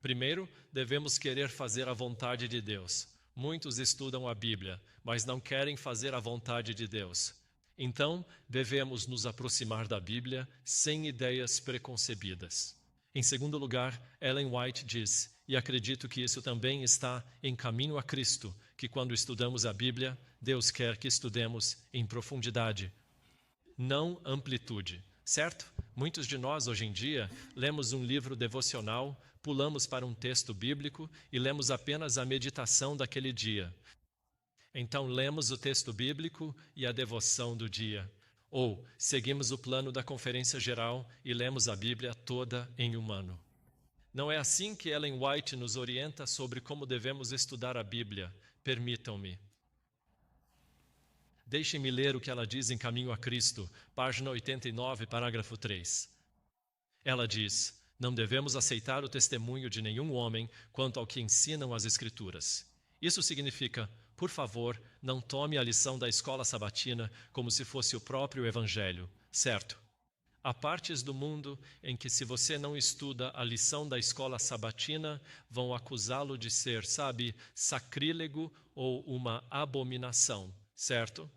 Primeiro, devemos querer fazer a vontade de Deus. Muitos estudam a Bíblia, mas não querem fazer a vontade de Deus. Então, devemos nos aproximar da Bíblia sem ideias preconcebidas. Em segundo lugar, Ellen White diz, e acredito que isso também está em Caminho a Cristo, que quando estudamos a Bíblia, Deus quer que estudemos em profundidade, não amplitude, certo? Muitos de nós, hoje em dia, lemos um livro devocional, pulamos para um texto bíblico e lemos apenas a meditação daquele dia. Então, lemos o texto bíblico e a devoção do dia. Ou seguimos o plano da conferência geral e lemos a Bíblia toda em um ano. Não é assim que Ellen White nos orienta sobre como devemos estudar a Bíblia. Permitam-me. Deixem-me ler o que ela diz em Caminho a Cristo, página 89, parágrafo 3. Ela diz: não devemos aceitar o testemunho de nenhum homem quanto ao que ensinam as Escrituras. Isso significa, por favor, não tome a lição da escola sabatina como se fosse o próprio Evangelho, certo? Há partes do mundo em que, se você não estuda a lição da escola sabatina, vão acusá-lo de ser, sacrílego ou uma abominação, certo?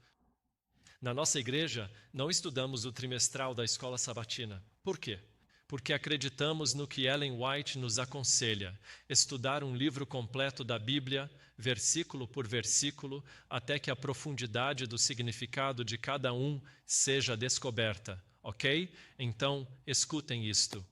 Na nossa igreja, não estudamos o trimestral da escola sabatina. Por quê? Porque acreditamos no que Ellen White nos aconselha, estudar um livro completo da Bíblia, versículo por versículo, até que a profundidade do significado de cada um seja descoberta, ok? Então, escutem isto.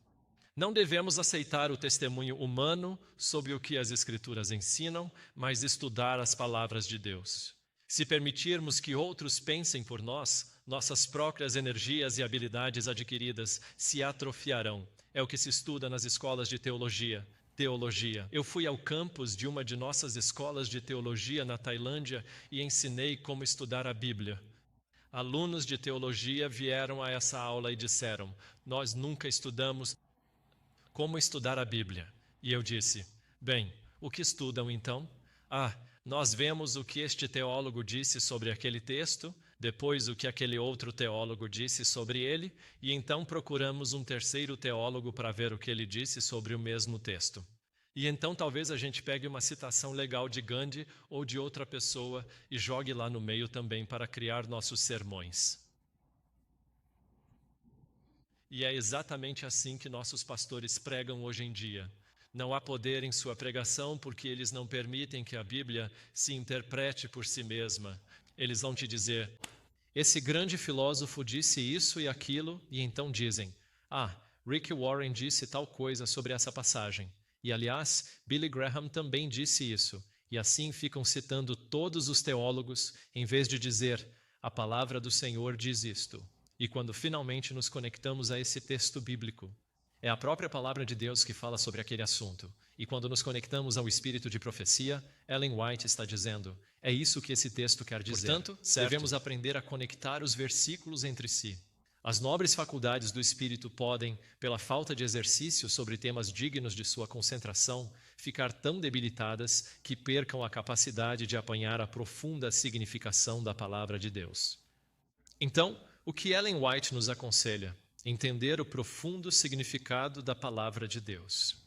Não devemos aceitar o testemunho humano sobre o que as Escrituras ensinam, mas estudar as palavras de Deus. Se permitirmos que outros pensem por nós, nossas próprias energias e habilidades adquiridas se atrofiarão. É o que se estuda nas escolas de teologia. Eu fui ao campus de uma de nossas escolas de teologia na Tailândia e ensinei como estudar a Bíblia. Alunos de teologia vieram a essa aula e disseram: nós nunca estudamos como estudar a Bíblia. E eu disse: bem, o que estudam então? Nós vemos o que este teólogo disse sobre aquele texto, depois o que aquele outro teólogo disse sobre ele, e então procuramos um terceiro teólogo para ver o que ele disse sobre o mesmo texto. E então talvez a gente pegue uma citação legal de Gandhi ou de outra pessoa e jogue lá no meio também para criar nossos sermões. E é exatamente assim que nossos pastores pregam hoje em dia. Não há poder em sua pregação porque eles não permitem que a Bíblia se interprete por si mesma. Eles vão te dizer: esse grande filósofo disse isso e aquilo, e então dizem: ah, Rick Warren disse tal coisa sobre essa passagem. E, aliás, Billy Graham também disse isso. E assim ficam citando todos os teólogos, em vez de dizer: a palavra do Senhor diz isto. E quando finalmente nos conectamos a esse texto bíblico, é a própria palavra de Deus que fala sobre aquele assunto. E quando nos conectamos ao espírito de profecia, Ellen White está dizendo: é isso que esse texto quer dizer. Portanto, devemos aprender a conectar os versículos entre si. As nobres faculdades do espírito podem, pela falta de exercício sobre temas dignos de sua concentração, ficar tão debilitadas que percam a capacidade de apanhar a profunda significação da palavra de Deus. Então, o que Ellen White nos aconselha? Entender o profundo significado da palavra de Deus.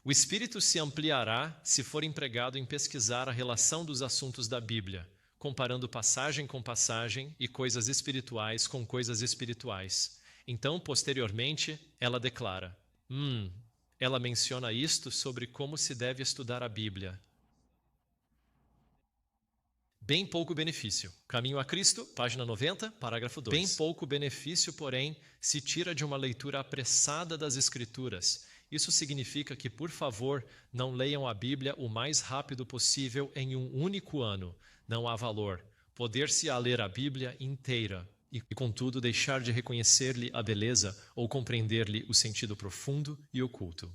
O espírito se ampliará se for empregado em pesquisar a relação dos assuntos da Bíblia, comparando passagem com passagem e coisas espirituais com coisas espirituais. Então, posteriormente, ela declara: ela menciona isto sobre como se deve estudar a Bíblia. Bem pouco benefício. Caminho a Cristo, página 90, parágrafo 2. Bem pouco benefício, porém, se tira de uma leitura apressada das Escrituras. Isso significa que, por favor, não leiam a Bíblia o mais rápido possível em um único ano. Não há valor. Poder-se-á ler a Bíblia inteira e, contudo, deixar de reconhecer-lhe a beleza ou compreender-lhe o sentido profundo e oculto.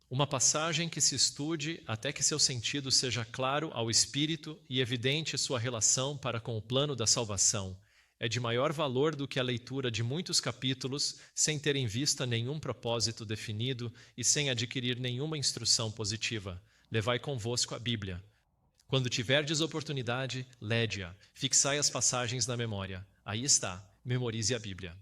Uma passagem que se estude até que seu sentido seja claro ao espírito e evidente sua relação para com o plano da salvação é de maior valor do que a leitura de muitos capítulos sem ter em vista nenhum propósito definido e sem adquirir nenhuma instrução positiva. Levai convosco a Bíblia. Quando tiverdes oportunidade, lede-a, fixai as passagens na memória. Aí está, memorize a Bíblia.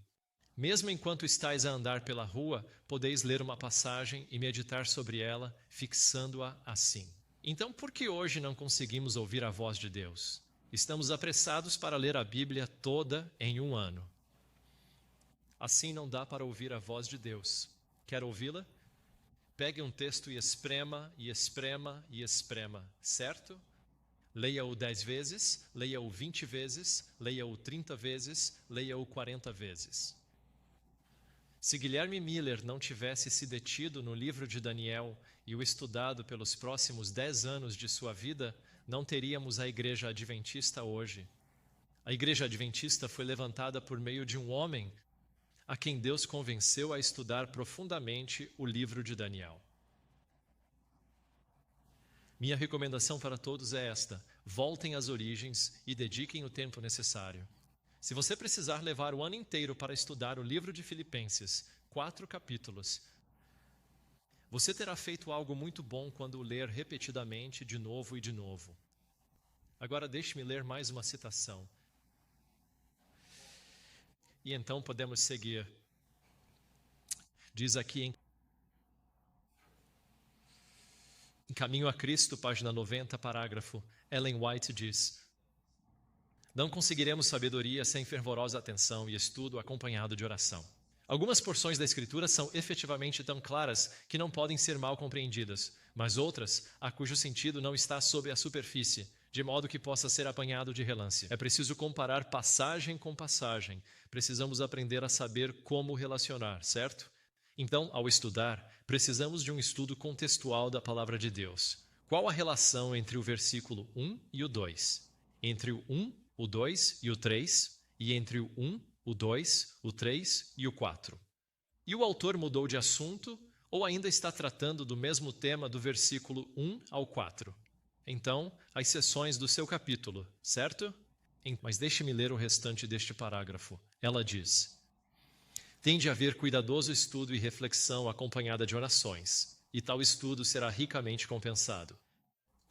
Mesmo enquanto estais a andar pela rua, podeis ler uma passagem e meditar sobre ela, fixando-a assim. Então, por que hoje não conseguimos ouvir a voz de Deus? Estamos apressados para ler a Bíblia toda em um ano. Assim não dá para ouvir a voz de Deus. Quer ouvi-la? Pegue um texto e esprema, e esprema, e esprema, certo? Leia-o 10 vezes, leia-o 20 vezes, leia-o 30 vezes, leia-o 40 vezes. Se Guilherme Miller não tivesse se detido no livro de Daniel e o estudado pelos próximos 10 anos de sua vida, não teríamos a Igreja Adventista hoje. A Igreja Adventista foi levantada por meio de um homem a quem Deus convenceu a estudar profundamente o livro de Daniel. Minha recomendação para todos é esta: voltem às origens e dediquem o tempo necessário. Se você precisar levar o ano inteiro para estudar o livro de Filipenses, 4 capítulos, você terá feito algo muito bom quando o ler repetidamente, de novo e de novo. Agora deixe-me ler mais uma citação. E então podemos seguir. Diz aqui em Caminho a Cristo, página 90, parágrafo, Ellen White diz: não conseguiremos sabedoria sem fervorosa atenção e estudo acompanhado de oração. Algumas porções da Escritura são efetivamente tão claras que não podem ser mal compreendidas, mas outras, a cujo sentido não está sob a superfície, de modo que possa ser apanhado de relance. É preciso comparar passagem com passagem. Precisamos aprender a saber como relacionar, certo? Então, ao estudar, precisamos de um estudo contextual da palavra de Deus. Qual a relação entre o versículo 1 e o 2? Entre o 1, o 2 e o 3, e entre o 1, o 2, o 3 e o 4. E o autor mudou de assunto ou ainda está tratando do mesmo tema do versículo 1 ao 4? Então, as seções do seu capítulo, certo? Mas deixe-me ler o restante deste parágrafo. Ela diz: tem de haver cuidadoso estudo e reflexão acompanhada de orações, e tal estudo será ricamente compensado.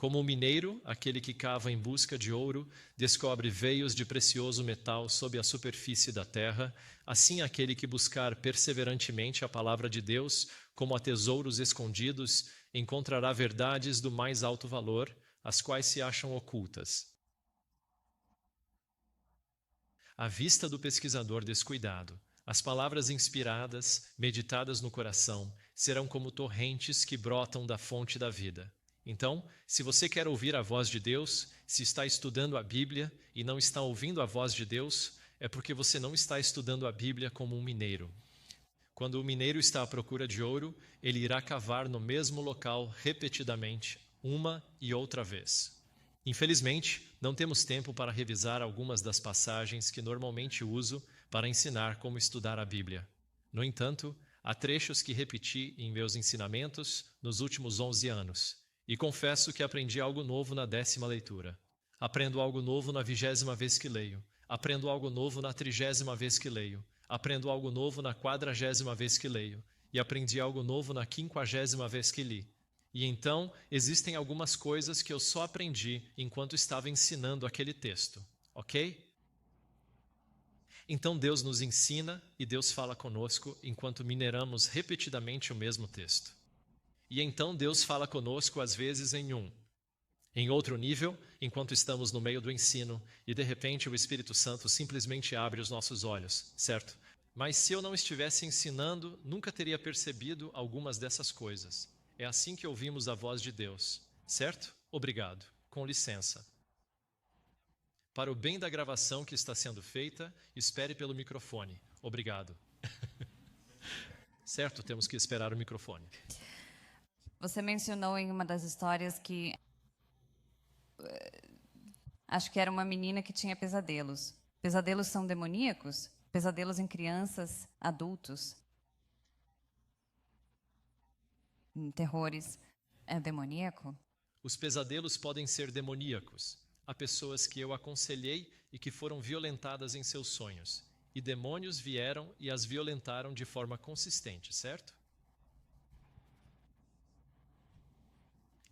Como o mineiro, aquele que cava em busca de ouro, descobre veios de precioso metal sob a superfície da terra, assim aquele que buscar perseverantemente a palavra de Deus, como a tesouros escondidos, encontrará verdades do mais alto valor, as quais se acham ocultas. À vista do pesquisador descuidado, as palavras inspiradas, meditadas no coração, serão como torrentes que brotam da fonte da vida. Então, se você quer ouvir a voz de Deus, se está estudando a Bíblia e não está ouvindo a voz de Deus, é porque você não está estudando a Bíblia como um mineiro. Quando o mineiro está à procura de ouro, ele irá cavar no mesmo local repetidamente, uma e outra vez. Infelizmente, não temos tempo para revisar algumas das passagens que normalmente uso para ensinar como estudar a Bíblia. No entanto, há trechos que repeti em meus ensinamentos nos últimos 11 anos, e confesso que aprendi algo novo na 10ª leitura. Aprendo algo novo na 20ª vez que leio. Aprendo algo novo na 30ª vez que leio. Aprendo algo novo na 40ª vez que leio. E aprendi algo novo na 50ª vez que li. E então, existem algumas coisas que eu só aprendi enquanto estava ensinando aquele texto, ok? Então Deus nos ensina e Deus fala conosco enquanto mineramos repetidamente o mesmo texto. E então Deus fala conosco às vezes em outro nível, enquanto estamos no meio do ensino, e de repente o Espírito Santo simplesmente abre os nossos olhos, certo? Mas se eu não estivesse ensinando, nunca teria percebido algumas dessas coisas. É assim que ouvimos a voz de Deus, certo? Obrigado. Com licença. Para o bem da gravação que está sendo feita, espere pelo microfone. Obrigado. Certo, temos que esperar o microfone. Você mencionou em uma das histórias que acho que era uma menina que tinha pesadelos. Pesadelos são demoníacos? Pesadelos em crianças, adultos? Terrores é demoníaco? Os pesadelos podem ser demoníacos. Há pessoas que eu aconselhei e que foram violentadas em seus sonhos. E demônios vieram e as violentaram de forma consistente, certo?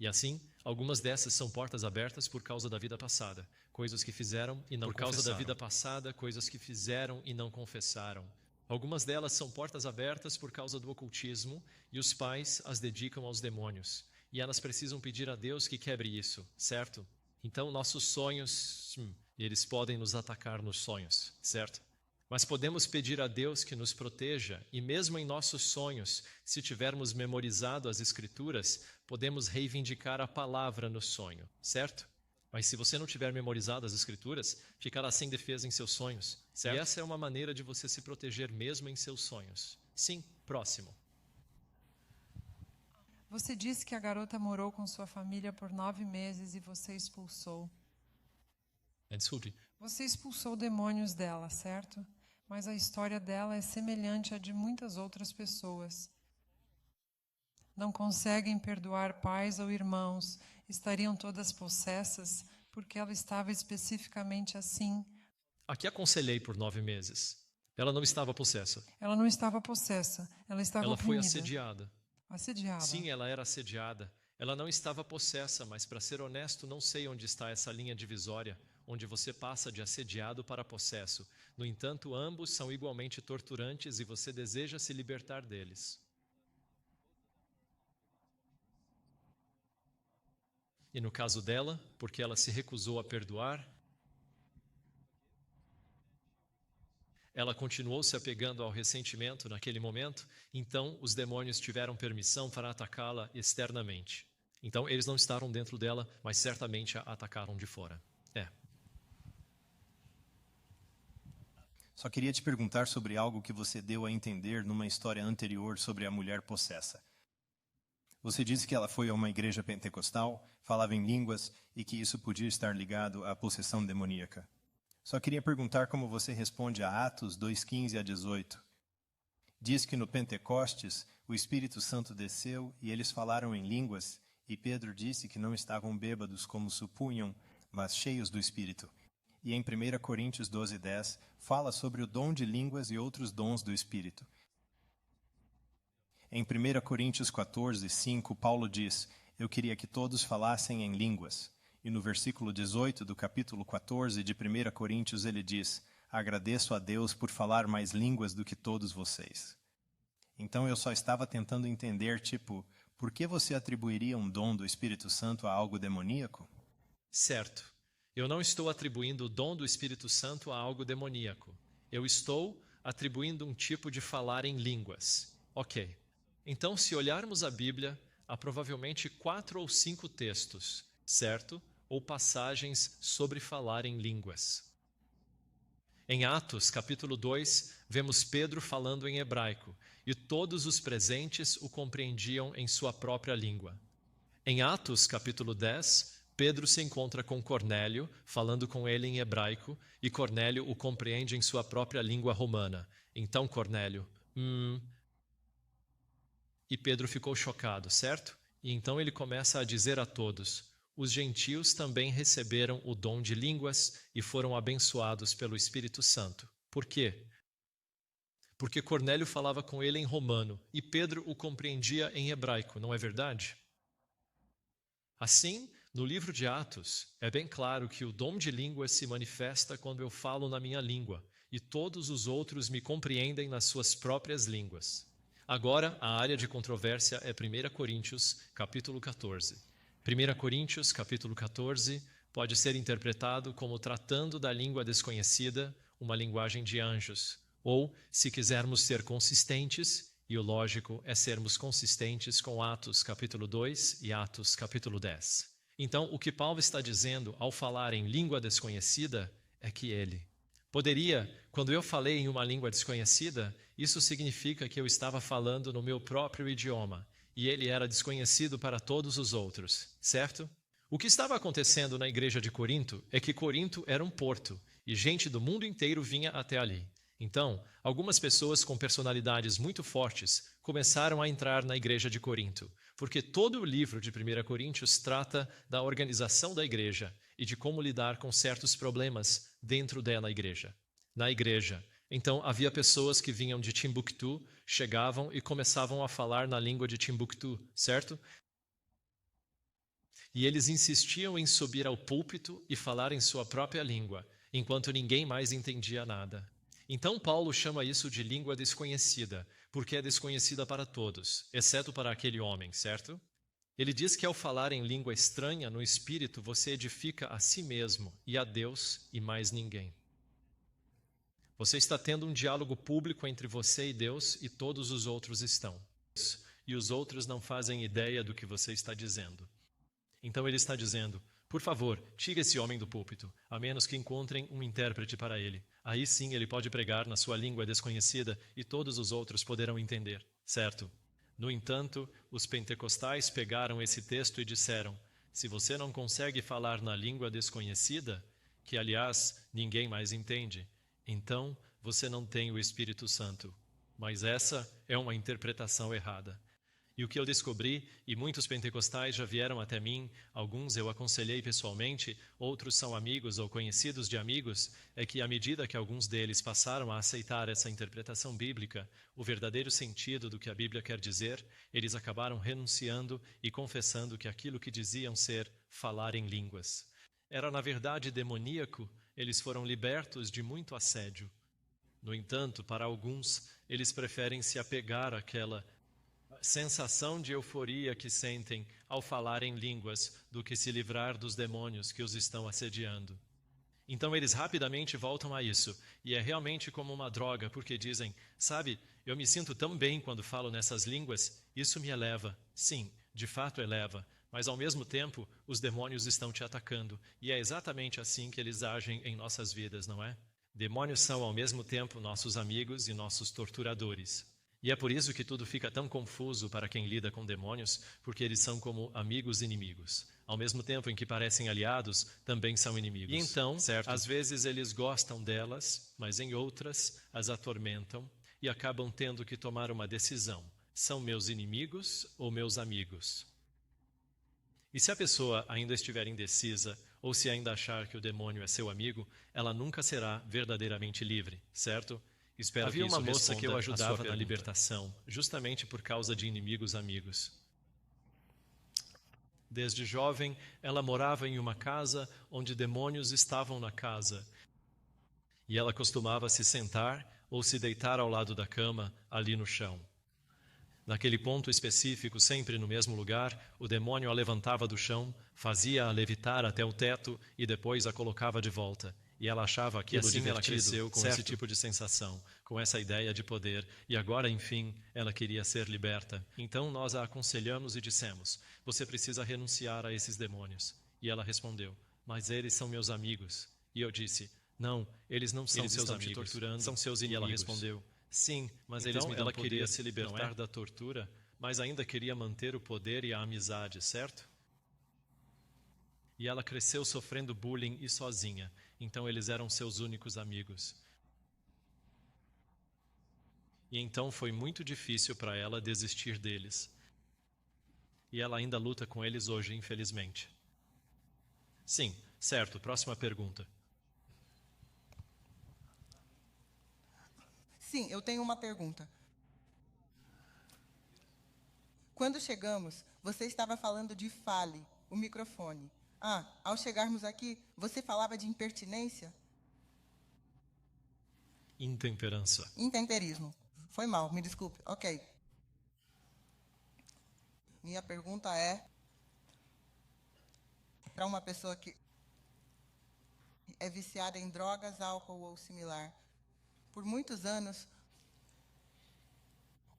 E assim, algumas dessas são portas abertas por causa da vida passada, coisas que fizeram e não confessaram. Por causa da vida passada, coisas que fizeram e não confessaram. Algumas delas são portas abertas por causa do ocultismo e os pais as dedicam aos demônios. E elas precisam pedir a Deus que quebre isso, certo? Então, nossos sonhos, eles podem nos atacar nos sonhos, certo? Mas podemos pedir a Deus que nos proteja e mesmo em nossos sonhos, se tivermos memorizado as Escrituras, podemos reivindicar a palavra no sonho, certo? Mas se você não tiver memorizado as Escrituras, ficará sem defesa em seus sonhos, certo? E essa é uma maneira de você se proteger mesmo em seus sonhos. Sim, próximo. Você disse que a garota morou com sua família por 9 meses e você expulsou. Desculpe. Você expulsou demônios dela, certo? Mas a história dela é semelhante à de muitas outras pessoas. Não conseguem perdoar pais ou irmãos, estariam todas possessas porque ela estava especificamente assim. A que aconselhei por 9 meses? Ela não estava possessa. Ela não estava possessa, ela estava Ela foi oprimida. assediada. Assediada. Sim, ela era assediada. Ela não estava possessa, mas para ser honesto, não sei onde está essa linha divisória, onde você passa de assediado para possesso. No entanto, ambos são igualmente torturantes e você deseja se libertar deles. E no caso dela, porque ela se recusou a perdoar, ela continuou se apegando ao ressentimento naquele momento, então os demônios tiveram permissão para atacá-la externamente. Então eles não estavam dentro dela, mas certamente a atacaram de fora. Só queria te perguntar sobre algo que você deu a entender numa história anterior sobre a mulher possessa. Você disse que ela foi a uma igreja pentecostal, falava em línguas e que isso podia estar ligado à possessão demoníaca. Só queria perguntar como você responde a Atos 2:15 a 18. Diz que no Pentecostes o Espírito Santo desceu e eles falaram em línguas, e Pedro disse que não estavam bêbados como supunham, mas cheios do Espírito. E em 1 Coríntios 12:10 fala sobre o dom de línguas e outros dons do Espírito. Em 1 Coríntios 14:5, Paulo diz: eu queria que todos falassem em línguas. E no versículo 18 do capítulo 14 de 1 Coríntios ele diz: agradeço a Deus por falar mais línguas do que todos vocês. Então eu só estava tentando entender, por que você atribuiria um dom do Espírito Santo a algo demoníaco? Certo. Eu não estou atribuindo o dom do Espírito Santo a algo demoníaco. Eu estou atribuindo um tipo de falar em línguas. Ok. Então, se olharmos a Bíblia, há provavelmente 4 ou 5 textos, certo? Ou passagens sobre falar em línguas. Em Atos, capítulo 2, vemos Pedro falando em hebraico, e todos os presentes o compreendiam em sua própria língua. Em Atos, capítulo 10, Pedro se encontra com Cornélio, falando com ele em hebraico, e Cornélio o compreende em sua própria língua romana. Então Cornélio, E Pedro ficou chocado, certo? E então ele começa a dizer a todos: os gentios também receberam o dom de línguas e foram abençoados pelo Espírito Santo. Por quê? Porque Cornélio falava com ele em romano e Pedro o compreendia em hebraico, não é verdade? Assim, no livro de Atos, é bem claro que o dom de línguas se manifesta quando eu falo na minha língua e todos os outros me compreendem nas suas próprias línguas. Agora, a área de controvérsia é 1 Coríntios, capítulo 14. 1 Coríntios, capítulo 14, pode ser interpretado como tratando da língua desconhecida, uma linguagem de anjos. Ou, se quisermos ser consistentes, e o lógico é sermos consistentes com Atos, capítulo 2 e Atos, capítulo 10. Então, o que Paulo está dizendo ao falar em língua desconhecida é que ele poderia, quando eu falei em uma língua desconhecida, isso significa que eu estava falando no meu próprio idioma, e ele era desconhecido para todos os outros, certo? O que estava acontecendo na igreja de Corinto é que Corinto era um porto, e gente do mundo inteiro vinha até ali. Então, algumas pessoas com personalidades muito fortes começaram a entrar na igreja de Corinto, porque todo o livro de 1 Coríntios trata da organização da igreja e de como lidar com certos problemas dentro da igreja. Na igreja. Então, havia pessoas que vinham de Timbuktu, chegavam e começavam a falar na língua de Timbuktu, certo? E eles insistiam em subir ao púlpito e falar em sua própria língua, enquanto ninguém mais entendia nada. Então, Paulo chama isso de língua desconhecida, porque é desconhecida para todos, exceto para aquele homem, certo? Ele diz que ao falar em língua estranha no espírito, você edifica a si mesmo e a Deus e mais ninguém. Você está tendo um diálogo público entre você e Deus e todos os outros estão. E os outros não fazem ideia do que você está dizendo. Então ele está dizendo: por favor, tire esse homem do púlpito, a menos que encontrem um intérprete para ele. Aí sim ele pode pregar na sua língua desconhecida e todos os outros poderão entender, certo? No entanto, os pentecostais pegaram esse texto e disseram: se você não consegue falar na língua desconhecida, que aliás ninguém mais entende, então você não tem o Espírito Santo. Mas essa é uma interpretação errada. E o que eu descobri, e muitos pentecostais já vieram até mim, alguns eu aconselhei pessoalmente, outros são amigos ou conhecidos de amigos, é que à medida que alguns deles passaram a aceitar essa interpretação bíblica, o verdadeiro sentido do que a Bíblia quer dizer, eles acabaram renunciando e confessando que aquilo que diziam ser falar em línguas era na verdade demoníaco. Eles foram libertos de muito assédio. No entanto, para alguns, eles preferem se apegar àquela sensação de euforia que sentem ao falar em línguas do que se livrar dos demônios que os estão assediando. Então eles rapidamente voltam a isso, e é realmente como uma droga, porque dizem: sabe, eu me sinto tão bem quando falo nessas línguas, isso me eleva. Sim, de fato eleva, mas ao mesmo tempo os demônios estão te atacando, e é exatamente assim que eles agem em nossas vidas, não é? Demônios são ao mesmo tempo nossos amigos e nossos torturadores. E é por isso que tudo fica tão confuso para quem lida com demônios, porque eles são como amigos e inimigos. Ao mesmo tempo em que parecem aliados, também são inimigos. E então, certo, às vezes eles gostam delas, mas em outras as atormentam e acabam tendo que tomar uma decisão. São meus inimigos ou meus amigos? E se a pessoa ainda estiver indecisa, ou se ainda achar que o demônio é seu amigo, ela nunca será verdadeiramente livre, certo? Espero Havia que uma moça que eu ajudava na libertação, justamente por causa de inimigos amigos. Desde jovem, ela morava em uma casa onde demônios estavam na casa. E ela costumava se sentar ou se deitar ao lado da cama, ali no chão. Naquele ponto específico, sempre no mesmo lugar, o demônio a levantava do chão, fazia-a levitar até o teto e depois a colocava de volta. E ela achava aquilo assim divertido, ela cresceu com certo? esse Tipo de sensação, com essa ideia de poder. E agora, enfim, ela queria ser liberta. Então nós a aconselhamos e dissemos: você precisa renunciar a esses demônios. E ela respondeu: mas eles são meus amigos. E eu disse: não, eles não são Eles seus estão te amigos, torturando. são seus E inimigos. ela respondeu: sim, mas então eles me dão ela poder, queria se não libertar é? Da tortura, mas ainda queria manter o poder e a amizade, certo? E ela cresceu sofrendo bullying e sozinha, então eles eram seus únicos amigos. E então foi muito difícil para ela desistir deles. E ela ainda luta com eles hoje, infelizmente. Sim, certo. Próxima pergunta. Sim, eu tenho uma pergunta. Quando chegamos, você estava falando de fale, o microfone. Ao chegarmos aqui, você falava de impertinência? Intemperança. Intemperismo. Foi mal, me desculpe. Ok. Minha pergunta é para uma pessoa que é viciada em drogas, álcool ou similar. Por muitos anos,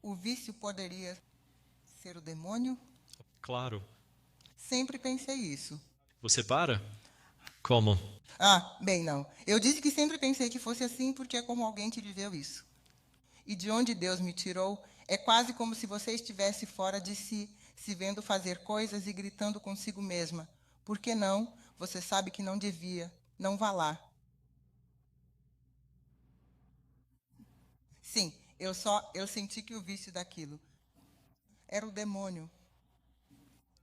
o vício poderia ser o demônio? Claro. Sempre pensei isso. Você para? Como? Bem, não. Eu disse que sempre pensei que fosse assim porque é como alguém que viveu isso. E de onde Deus me tirou, é quase como se você estivesse fora de si, se vendo fazer coisas e gritando consigo mesma. Por que não? Você sabe que não devia. Não vá lá. Sim, eu senti que o vício daquilo era o demônio.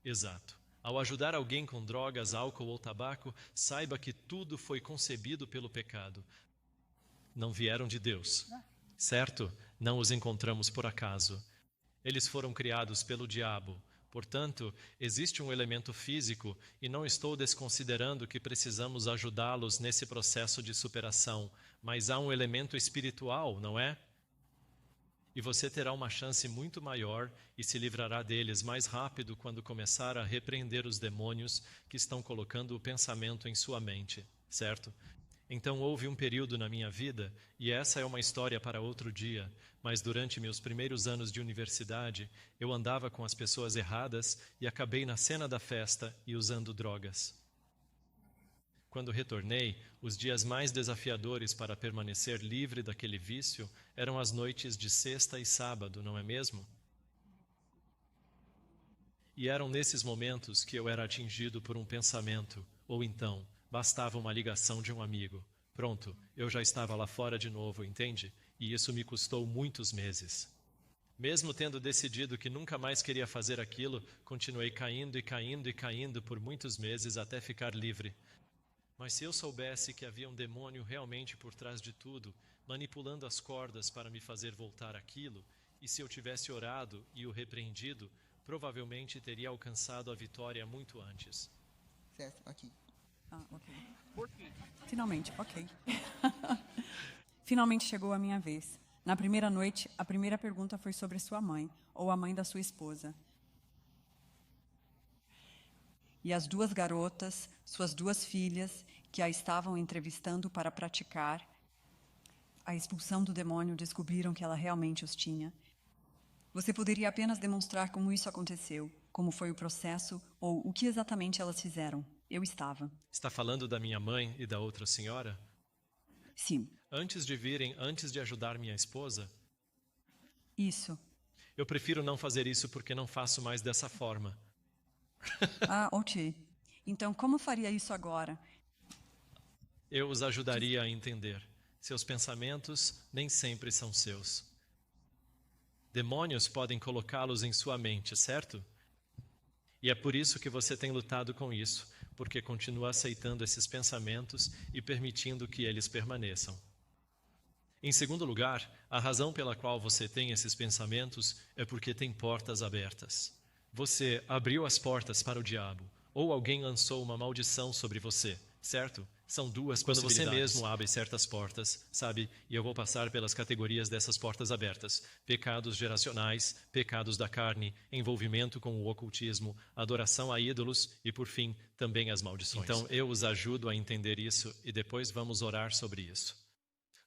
Exato. Ao ajudar alguém com drogas, álcool ou tabaco, saiba que tudo foi concebido pelo pecado. Não vieram de Deus. Certo? Não os encontramos por acaso. Eles foram criados pelo diabo. Portanto, existe um elemento físico e não estou desconsiderando que precisamos ajudá-los nesse processo de superação, mas há um elemento espiritual, não é? E você terá uma chance muito maior e se livrará deles mais rápido quando começar a repreender os demônios que estão colocando o pensamento em sua mente, certo? Então houve um período na minha vida, e essa é uma história para outro dia, mas durante meus primeiros anos de universidade, eu andava com as pessoas erradas e acabei na cena da festa e usando drogas. Quando retornei, os dias mais desafiadores para permanecer livre daquele vício eram as noites de sexta e sábado, não é mesmo? E eram nesses momentos que eu era atingido por um pensamento, ou então, bastava uma ligação de um amigo. Pronto, eu já estava lá fora de novo, entende? E isso me custou muitos meses. Mesmo tendo decidido que nunca mais queria fazer aquilo, continuei caindo e caindo e caindo por muitos meses até ficar livre. Mas se eu soubesse que havia um demônio realmente por trás de tudo, manipulando as cordas para me fazer voltar àquilo, e se eu tivesse orado e o repreendido, provavelmente teria alcançado a vitória muito antes. Certo, aqui. Ok. Finalmente, ok. Finalmente chegou a minha vez. Na primeira noite, a primeira pergunta foi sobre sua mãe, ou a mãe da sua esposa. E as duas garotas, suas duas filhas, que a estavam entrevistando para praticar a expulsão do demônio, descobriram que ela realmente os tinha. Você poderia apenas demonstrar como isso aconteceu, como foi o processo, ou o que exatamente elas fizeram. Eu estava. Está falando da minha mãe e da outra senhora? Sim. Antes de virem, antes de ajudar minha esposa? Isso. Eu prefiro não fazer isso porque não faço mais dessa forma. Ok. Então, como faria isso agora? Eu os ajudaria a entender. Seus pensamentos nem sempre são seus. Demônios podem colocá-los em sua mente, certo? E é por isso que você tem lutado com isso, porque continua aceitando esses pensamentos e permitindo que eles permaneçam. Em segundo lugar, a razão pela qual você tem esses pensamentos é porque tem portas abertas. Você abriu as portas para o diabo, ou alguém lançou uma maldição sobre você, certo? São duas Quando você possibilidades. mesmo Abre certas portas, sabe? E eu vou passar pelas categorias dessas portas abertas. Pecados geracionais, pecados da carne, envolvimento com o ocultismo, adoração a ídolos e, por fim, também as maldições. Então, eu os ajudo a entender isso e depois vamos orar sobre isso.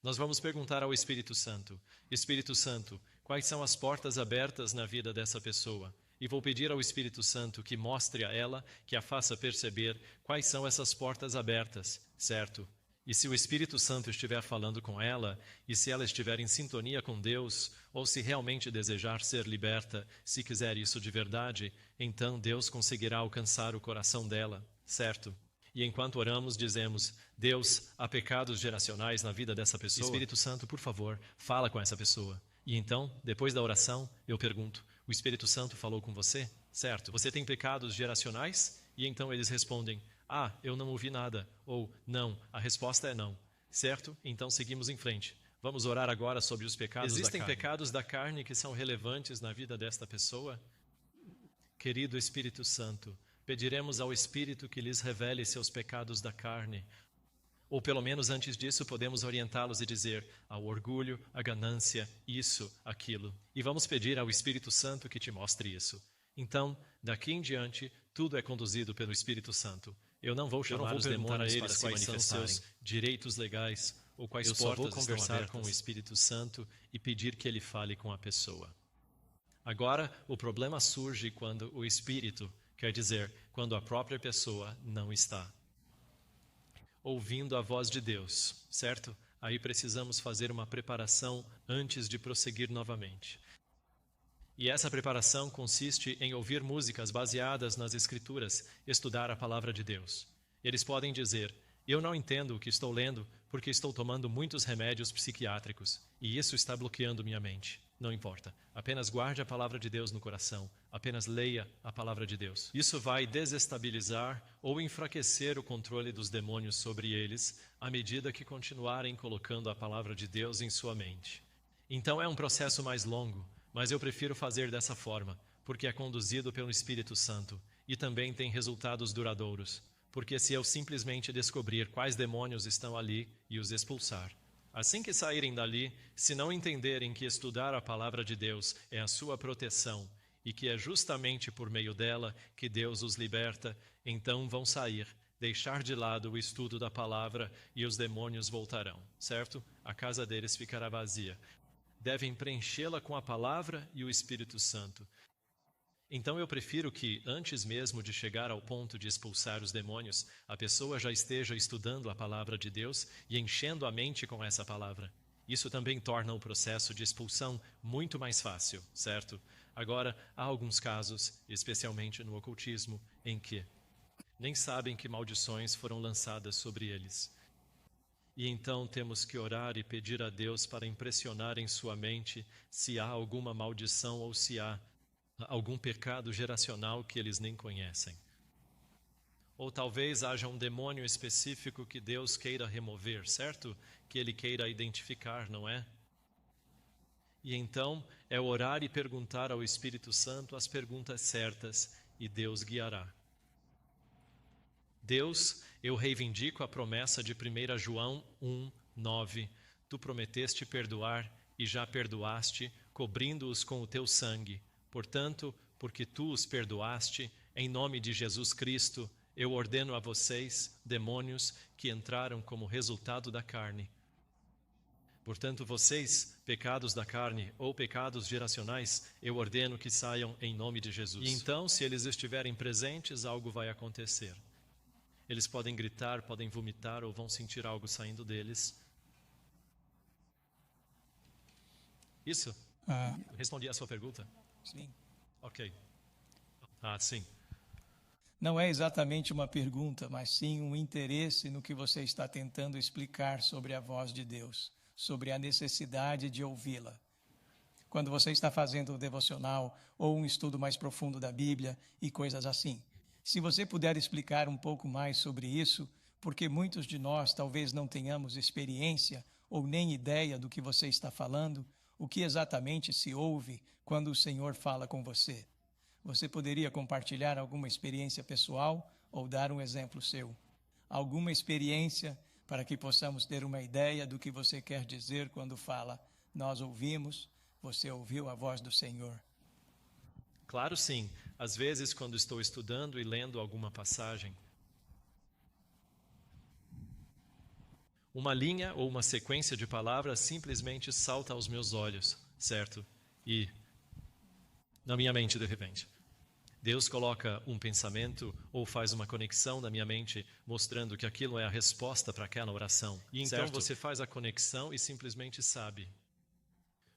Nós vamos perguntar ao Espírito Santo: Espírito Santo, quais são as portas abertas na vida dessa pessoa? E vou pedir ao Espírito Santo que mostre a ela, que a faça perceber quais são essas portas abertas, certo? E se o Espírito Santo estiver falando com ela, e se ela estiver em sintonia com Deus, ou se realmente desejar ser liberta, se quiser isso de verdade, então Deus conseguirá alcançar o coração dela, certo? E enquanto oramos, dizemos: Deus, há pecados geracionais na vida dessa pessoa. Espírito Santo, por favor, fala com essa pessoa. E então, depois da oração, eu pergunto: o Espírito Santo falou com você? Certo. Você tem pecados geracionais? E então eles respondem: ah, eu não ouvi nada. Ou, não, a resposta é não. Certo? Então seguimos em frente. Vamos orar agora sobre os pecados da carne. Existem pecados da carne que são relevantes na vida desta pessoa? Querido Espírito Santo, pediremos ao Espírito que lhes revele seus pecados da carne. Ou pelo menos antes disso podemos orientá-los e dizer: ao orgulho, a ganância, isso, aquilo. E vamos pedir ao Espírito Santo que te mostre isso. Então, daqui em diante, tudo é conduzido pelo Espírito Santo. Eu não vou chamar os demônios para se manifestarem. Quais são seus direitos legais ou quais portas estão abertas. Eu só vou conversar com o Espírito Santo e pedir que ele fale com a pessoa. Agora, o problema surge quando o Espírito, quer dizer, quando a própria pessoa não está ouvindo a voz de Deus, certo? Aí precisamos fazer uma preparação antes de prosseguir novamente. E essa preparação consiste em ouvir músicas baseadas nas Escrituras, estudar a palavra de Deus. Eles podem dizer: eu não entendo o que estou lendo porque estou tomando muitos remédios psiquiátricos e isso está bloqueando minha mente. Não importa. Apenas guarde a palavra de Deus no coração. Apenas leia a palavra de Deus. Isso vai desestabilizar ou enfraquecer o controle dos demônios sobre eles à medida que continuarem colocando a palavra de Deus em sua mente. Então é um processo mais longo, mas eu prefiro fazer dessa forma, porque é conduzido pelo Espírito Santo e também tem resultados duradouros. Porque se eu simplesmente descobrir quais demônios estão ali e os expulsar, assim que saírem dali, se não entenderem que estudar a palavra de Deus é a sua proteção e que é justamente por meio dela que Deus os liberta, então vão sair, deixar de lado o estudo da palavra e os demônios voltarão, certo? A casa deles ficará vazia. Devem preenchê-la com a palavra e o Espírito Santo. Então eu prefiro que, antes mesmo de chegar ao ponto de expulsar os demônios, a pessoa já esteja estudando a palavra de Deus e enchendo a mente com essa palavra. Isso também torna o processo de expulsão muito mais fácil, certo? Agora, há alguns casos, especialmente no ocultismo, em que nem sabem que maldições foram lançadas sobre eles. E então temos que orar e pedir a Deus para impressionar em sua mente se há alguma maldição ou se há algum pecado geracional que eles nem conhecem. Ou talvez haja um demônio específico que Deus queira remover, certo? Que Ele queira identificar, não é? E então é orar e perguntar ao Espírito Santo as perguntas certas e Deus guiará. Deus, eu reivindico a promessa de 1 João 1:9. Tu prometeste perdoar e já perdoaste, cobrindo-os com o teu sangue. Portanto, porque tu os perdoaste, em nome de Jesus Cristo, eu ordeno a vocês, demônios, que entraram como resultado da carne. Portanto, vocês, pecados da carne ou pecados geracionais, eu ordeno que saiam em nome de Jesus. E então, se eles estiverem presentes, algo vai acontecer. Eles podem gritar, podem vomitar ou vão sentir algo saindo deles. Isso? Respondi a sua pergunta? Sim. Ok. Sim. Não é exatamente uma pergunta, mas sim um interesse no que você está tentando explicar sobre a voz de Deus, sobre a necessidade de ouvi-la. Quando você está fazendo um devocional ou um estudo mais profundo da Bíblia e coisas assim. Se você puder explicar um pouco mais sobre isso, porque muitos de nós talvez não tenhamos experiência ou nem ideia do que você está falando, o que exatamente se ouve quando o Senhor fala com você. Você poderia compartilhar alguma experiência pessoal ou dar um exemplo seu? alguma experiência para que possamos ter uma ideia do que você quer dizer quando fala: nós ouvimos, você ouviu a voz do Senhor? Claro, sim. Às vezes, quando estou estudando e lendo alguma passagem, uma linha ou uma sequência de palavras simplesmente salta aos meus olhos, certo? E na minha mente, de repente, Deus coloca um pensamento ou faz uma conexão na minha mente, mostrando que aquilo é a resposta para aquela oração. E então você faz a conexão e simplesmente sabe.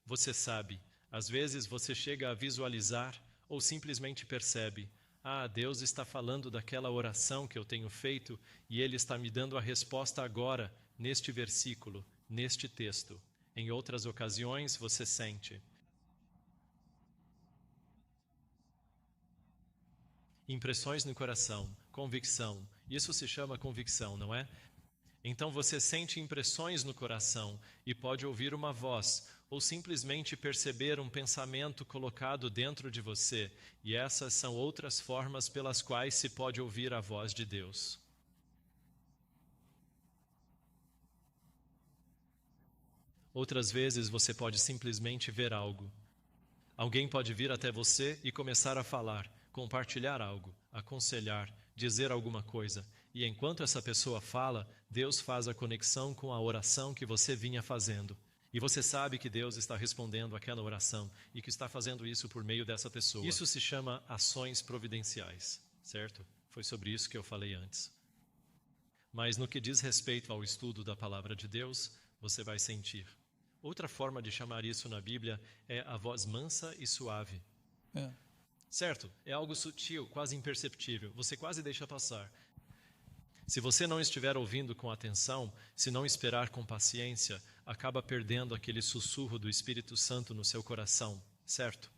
Você sabe. Às vezes você chega a visualizar ou simplesmente percebe: ah, Deus está falando daquela oração que eu tenho feito e Ele está me dando a resposta agora, neste versículo, neste texto. Em outras ocasiões você sente. Impressões no coração, convicção. Isso se chama convicção, não é? Então você sente impressões no coração e pode ouvir uma voz ou simplesmente perceber um pensamento colocado dentro de você. E essas são outras formas pelas quais se pode ouvir a voz de Deus. Outras vezes você pode simplesmente ver algo. Alguém pode vir até você e começar a falar, compartilhar algo, aconselhar, dizer alguma coisa. E enquanto essa pessoa fala, Deus faz a conexão com a oração que você vinha fazendo. E você sabe que Deus está respondendo àquela oração e que está fazendo isso por meio dessa pessoa. Isso se chama ações providenciais, certo? Foi sobre isso que eu falei antes. Mas no que diz respeito ao estudo da palavra de Deus, você vai sentir. Outra forma de chamar isso na Bíblia é a voz mansa e suave. Certo? É algo sutil, quase imperceptível. Você quase deixa passar. Se você não estiver ouvindo com atenção, se não esperar com paciência, acaba perdendo aquele sussurro do Espírito Santo no seu coração, certo?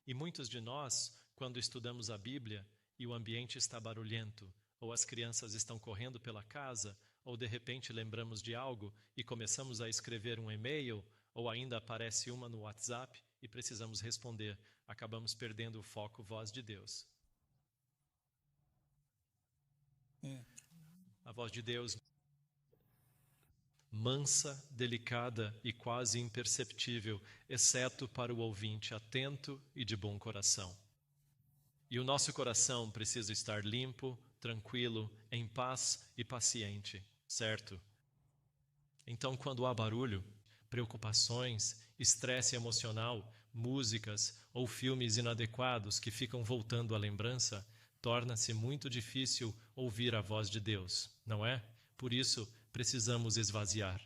E muitos de nós, quando estudamos a Bíblia e o ambiente está barulhento, ou as crianças estão correndo pela casa, ou de repente lembramos de algo e começamos a escrever um e-mail, ou ainda aparece uma no WhatsApp e precisamos responder, acabamos perdendo o foco voz de Deus. A voz de Deus mansa, delicada e quase imperceptível, exceto para o ouvinte atento e de bom coração. E o nosso coração precisa estar limpo, tranquilo, em paz e paciente, certo? Então, quando há barulho, preocupações, estresse emocional, músicas ou filmes inadequados que ficam voltando à lembrança, torna-se muito difícil ouvir a voz de Deus, não é? Por isso, precisamos esvaziar.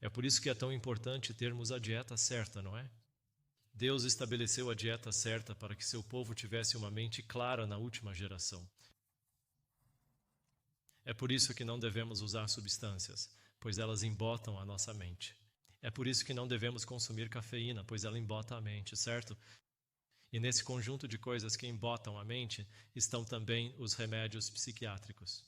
É por isso que é tão importante termos a dieta certa, não é? Deus estabeleceu a dieta certa para que seu povo tivesse uma mente clara na última geração. É por isso que não devemos usar substâncias, pois elas embotam a nossa mente. É por isso que não devemos consumir cafeína, pois ela embota a mente, certo? E nesse conjunto de coisas que embotam a mente estão também os remédios psiquiátricos.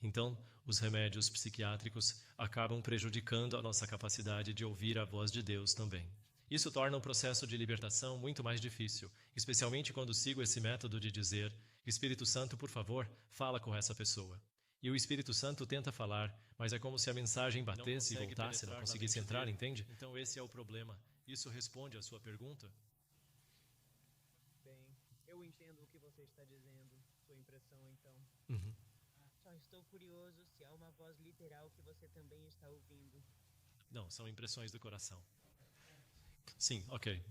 Então, os remédios psiquiátricos acabam prejudicando a nossa capacidade de ouvir a voz de Deus também. Isso torna o processo de libertação muito mais difícil, especialmente quando sigo esse método de dizer: Espírito Santo, por favor, fala com essa pessoa. E o Espírito Santo tenta falar, mas é como se a mensagem batesse e voltasse, não conseguisse entrar, entende? Então esse é o problema. Isso responde à sua pergunta? Bem, eu entendo o que você está dizendo, sua impressão então. Só estou curioso se há uma voz literal que você também está ouvindo. Não, são impressões do coração. Sim, ok.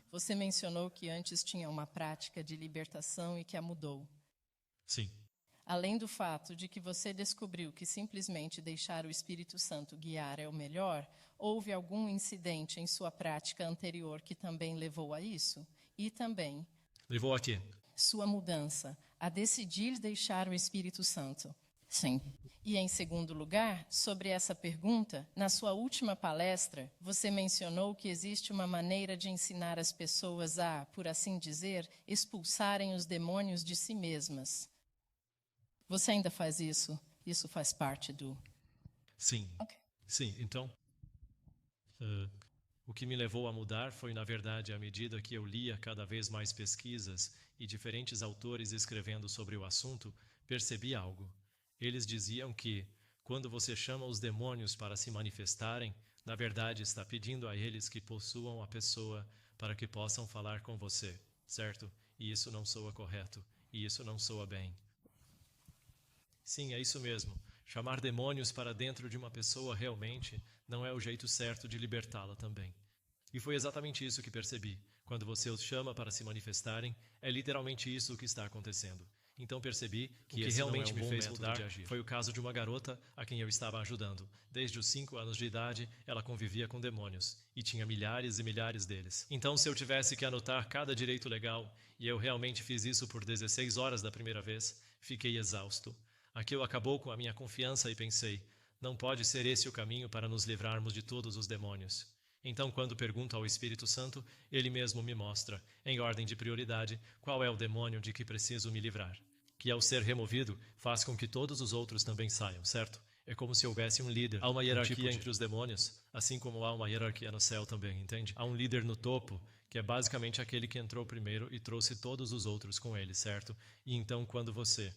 Você mencionou que antes tinha uma prática de libertação e que a mudou. Sim. Além do fato de que você descobriu que simplesmente deixar o Espírito Santo guiar é o melhor, houve algum incidente em sua prática anterior que também levou a isso? E também... Levou a quê? Sua mudança, a decidir deixar o Espírito Santo. Sim. E, em segundo lugar, sobre essa pergunta, na sua última palestra, você mencionou que existe uma maneira de ensinar as pessoas a, por assim dizer, expulsarem os demônios de si mesmas. Você ainda faz isso? Isso faz parte do... Sim. Ok. Sim, então, O que me levou a mudar foi, na verdade, à medida que eu lia cada vez mais pesquisas e diferentes autores escrevendo sobre o assunto, percebi algo. Eles diziam que, quando você chama os demônios para se manifestarem, na verdade está pedindo a eles que possuam a pessoa para que possam falar com você, certo? E isso não soa correto, e isso não soa bem. Sim, é isso mesmo. Chamar demônios para dentro de uma pessoa realmente não é o jeito certo de libertá-la também. E foi exatamente isso que percebi. Quando você os chama para se manifestarem, é literalmente isso o que está acontecendo. Então percebi que esse realmente me fez mudar foi o caso de uma garota a quem eu estava ajudando. Desde os 5 anos de idade, ela convivia com demônios, e tinha milhares e milhares deles. Então, se eu tivesse que anotar cada direito legal, e eu realmente fiz isso por 16 horas da primeira vez, fiquei exausto. Aquilo acabou com a minha confiança e pensei, não pode ser esse o caminho para nos livrarmos de todos os demônios. Então, quando pergunto ao Espírito Santo, ele mesmo me mostra, em ordem de prioridade, qual é o demônio de que preciso me livrar. Que ao ser removido, faz com que todos os outros também saiam, certo? É como se houvesse um líder. Há uma hierarquia entre os demônios, assim como há uma hierarquia no céu também, entende? Há um líder no topo, que é basicamente aquele que entrou primeiro e trouxe todos os outros com ele, certo? E então, quando você,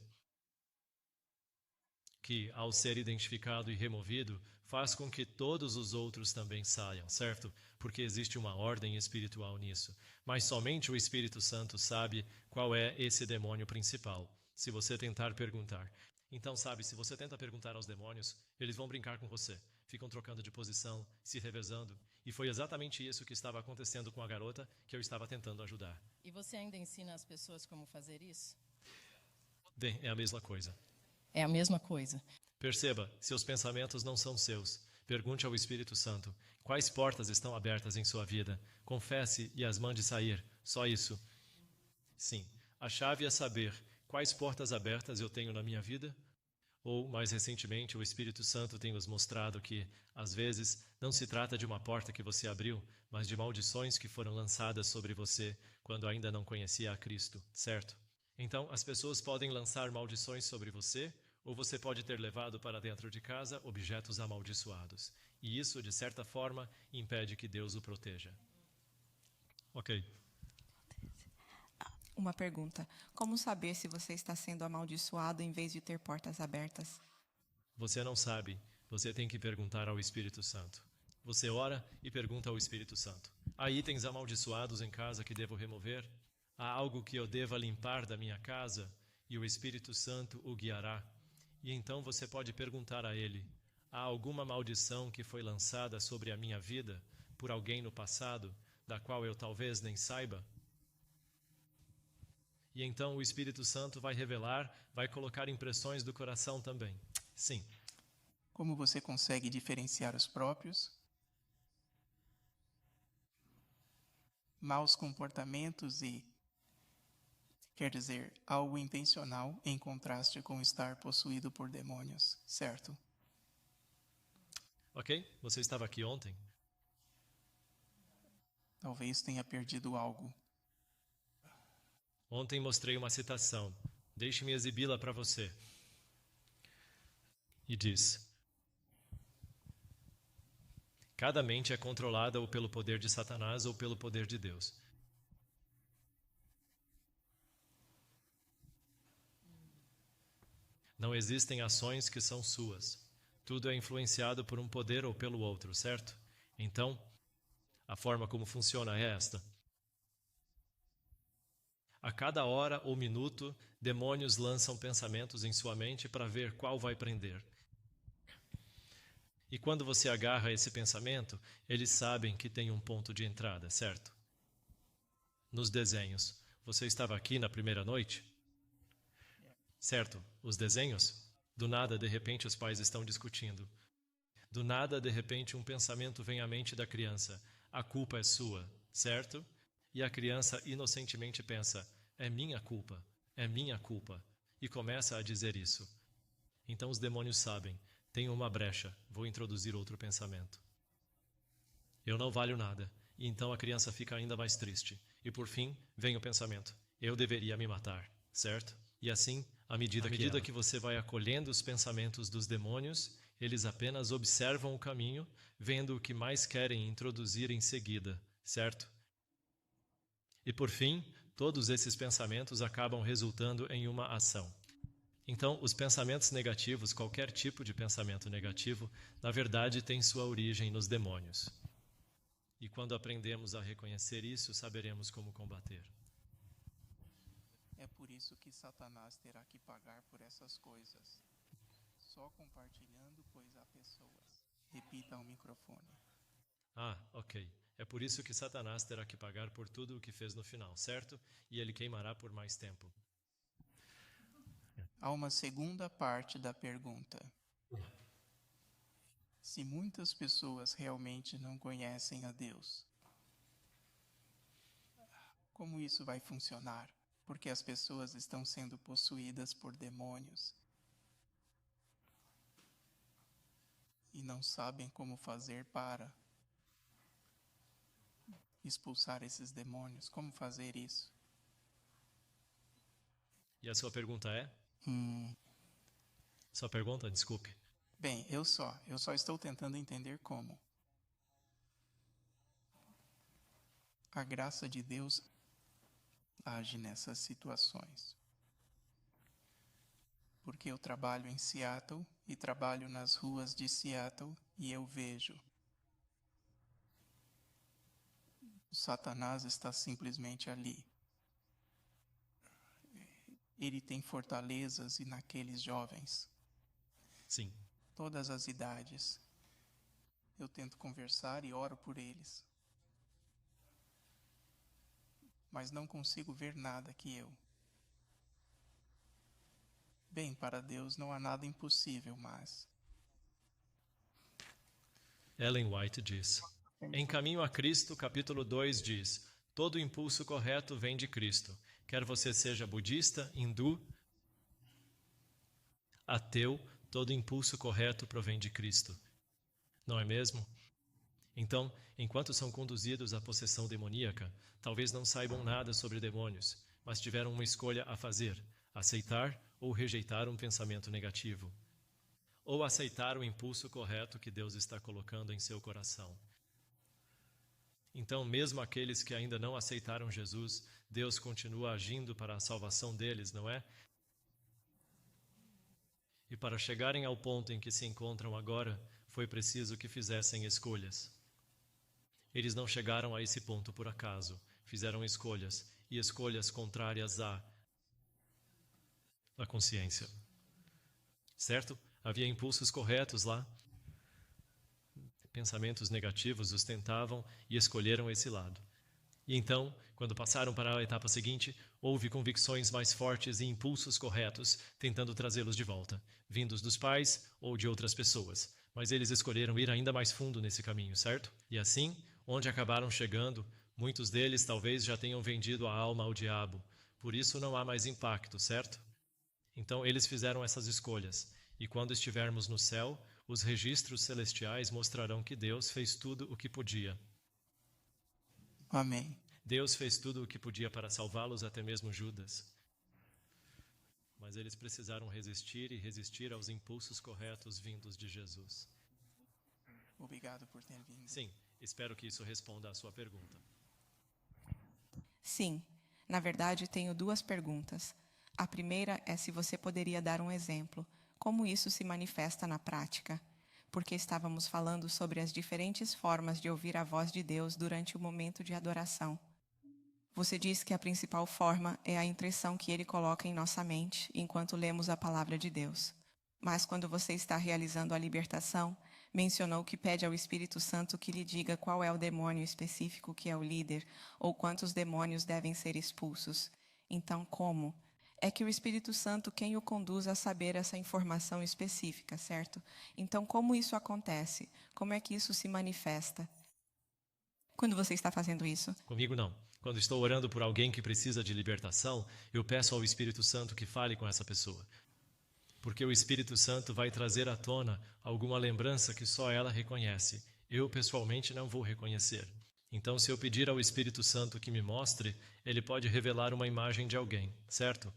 que ao ser identificado e removido, faz com que todos os outros também saiam, certo? Porque existe uma ordem espiritual nisso. Mas somente o Espírito Santo sabe qual é esse demônio principal, se você tentar perguntar. Então, sabe, se você tenta perguntar aos demônios, eles vão brincar com você. Ficam trocando de posição, se revezando. E foi exatamente isso que estava acontecendo com a garota que eu estava tentando ajudar. E você ainda ensina as pessoas como fazer isso? Bem, é a mesma coisa. É a mesma coisa. Perceba, seus pensamentos não são seus. Pergunte ao Espírito Santo, quais portas estão abertas em sua vida? Confesse e as mande sair. Só isso. Sim, a chave é saber quais portas abertas eu tenho na minha vida. Ou, mais recentemente, o Espírito Santo tem nos mostrado que, às vezes, não se trata de uma porta que você abriu, mas de maldições que foram lançadas sobre você quando ainda não conhecia a Cristo, certo? Então, as pessoas podem lançar maldições sobre você, ou você pode ter levado para dentro de casa objetos amaldiçoados. E isso, de certa forma, impede que Deus o proteja. Ok. Uma pergunta. Como saber se você está sendo amaldiçoado em vez de ter portas abertas? Você não sabe. Você tem que perguntar ao Espírito Santo. Você ora e pergunta ao Espírito Santo. Há itens amaldiçoados em casa que devo remover? Há algo que eu deva limpar da minha casa? E o Espírito Santo o guiará. E então você pode perguntar a ele, há alguma maldição que foi lançada sobre a minha vida por alguém no passado, da qual eu talvez nem saiba? E então o Espírito Santo vai revelar, vai colocar impressões do coração também. Sim. Como você consegue diferenciar os próprios? Maus comportamentos e, quer dizer, algo intencional em contraste com estar possuído por demônios, certo? Ok, você estava aqui ontem? Talvez tenha perdido algo. Ontem mostrei uma citação. Deixe-me exibi-la para você. E diz: cada mente é controlada ou pelo poder de Satanás ou pelo poder de Deus. Não existem ações que são suas. Tudo é influenciado por um poder ou pelo outro, certo? Então, a forma como funciona é esta. A cada hora ou minuto, demônios lançam pensamentos em sua mente para ver qual vai prender. E quando você agarra esse pensamento, eles sabem que tem um ponto de entrada, certo? Nos desenhos. Você estava aqui na primeira noite? Certo, os desenhos? Do nada, de repente, os pais estão discutindo. Do nada, de repente, um pensamento vem à mente da criança. A culpa é sua, certo? E a criança inocentemente pensa, é minha culpa, e começa a dizer isso. Então os demônios sabem, tem uma brecha, vou introduzir outro pensamento. Eu não valho nada, e então a criança fica ainda mais triste. E por fim, vem o pensamento, eu deveria me matar, certo? E assim, à medida que você vai acolhendo os pensamentos dos demônios, Eles apenas observam o caminho, vendo o que mais querem introduzir em seguida, certo? E por fim, todos esses pensamentos acabam resultando em uma ação. Então, os pensamentos negativos, qualquer tipo de pensamento negativo, na verdade tem sua origem nos demônios. E quando aprendemos a reconhecer isso, saberemos como combater. É por isso que Satanás terá que pagar por essas coisas. Só compartilhando, pois há pessoas. Repita ao microfone. Ok. É por isso que Satanás terá que pagar por tudo o que fez no final, certo? E ele queimará por mais tempo. Há uma segunda parte da pergunta. Se muitas pessoas realmente não conhecem a Deus, como isso vai funcionar? Porque as pessoas estão sendo possuídas por demônios e não sabem como fazer para expulsar esses demônios. Como fazer isso? E a sua pergunta é? Sua pergunta? Desculpe. Bem, eu só estou tentando entender como. A graça de Deus age nessas situações. Porque eu trabalho em Seattle e trabalho nas ruas de Seattle e eu vejo. O Satanás está simplesmente ali. Ele tem fortalezas e naqueles jovens. Sim. Todas as idades. Eu tento conversar e oro por eles. Mas não consigo ver nada que eu. Bem, para Deus não há nada impossível, mas... Ellen White diz: Em Caminho a Cristo, capítulo 2 diz: todo impulso correto vem de Cristo. Quer você seja budista, hindu, ateu, todo impulso correto provém de Cristo. Não é mesmo? Então, enquanto são conduzidos à possessão demoníaca, talvez não saibam nada sobre demônios, mas tiveram uma escolha a fazer: aceitar ou rejeitar um pensamento negativo. Ou aceitar o impulso correto que Deus está colocando em seu coração. Então, mesmo aqueles que ainda não aceitaram Jesus, Deus continua agindo para a salvação deles, não é? E para chegarem ao ponto em que se encontram agora, foi preciso que fizessem escolhas. Eles não chegaram a esse ponto por acaso, fizeram escolhas, e escolhas contrárias à consciência. Certo? Havia impulsos corretos lá. Pensamentos negativos os tentavam e escolheram esse lado. E então, quando passaram para a etapa seguinte, houve convicções mais fortes e impulsos corretos tentando trazê-los de volta, vindos dos pais ou de outras pessoas. Mas eles escolheram ir ainda mais fundo nesse caminho, certo? E assim, onde acabaram chegando, muitos deles talvez já tenham vendido a alma ao diabo. Por isso não há mais impacto, certo? Então eles fizeram essas escolhas. E quando estivermos no céu, os registros celestiais mostrarão que Deus fez tudo o que podia. Amém. Deus fez tudo o que podia para salvá-los, até mesmo Judas. Mas eles precisaram resistir e resistir aos impulsos corretos vindos de Jesus. Obrigado por ter vindo. Sim, espero que isso responda à sua pergunta. Sim, na verdade tenho duas perguntas. A primeira é se você poderia dar um exemplo. Como isso se manifesta na prática? Porque estávamos falando sobre as diferentes formas de ouvir a voz de Deus durante o momento de adoração. Você disse que a principal forma é a impressão que Ele coloca em nossa mente enquanto lemos a palavra de Deus. Mas quando você está realizando a libertação, mencionou que pede ao Espírito Santo que lhe diga qual é o demônio específico que é o líder ou quantos demônios devem ser expulsos. Então, como? É que o Espírito Santo quem o conduz a saber essa informação específica, certo? Então, como isso acontece? Como é que isso se manifesta? Quando você está fazendo isso? Comigo não. Quando estou orando por alguém que precisa de libertação, eu peço ao Espírito Santo que fale com essa pessoa. Porque o Espírito Santo vai trazer à tona alguma lembrança que só ela reconhece. Eu, pessoalmente, não vou reconhecer. Então, se eu pedir ao Espírito Santo que me mostre, ele pode revelar uma imagem de alguém, certo?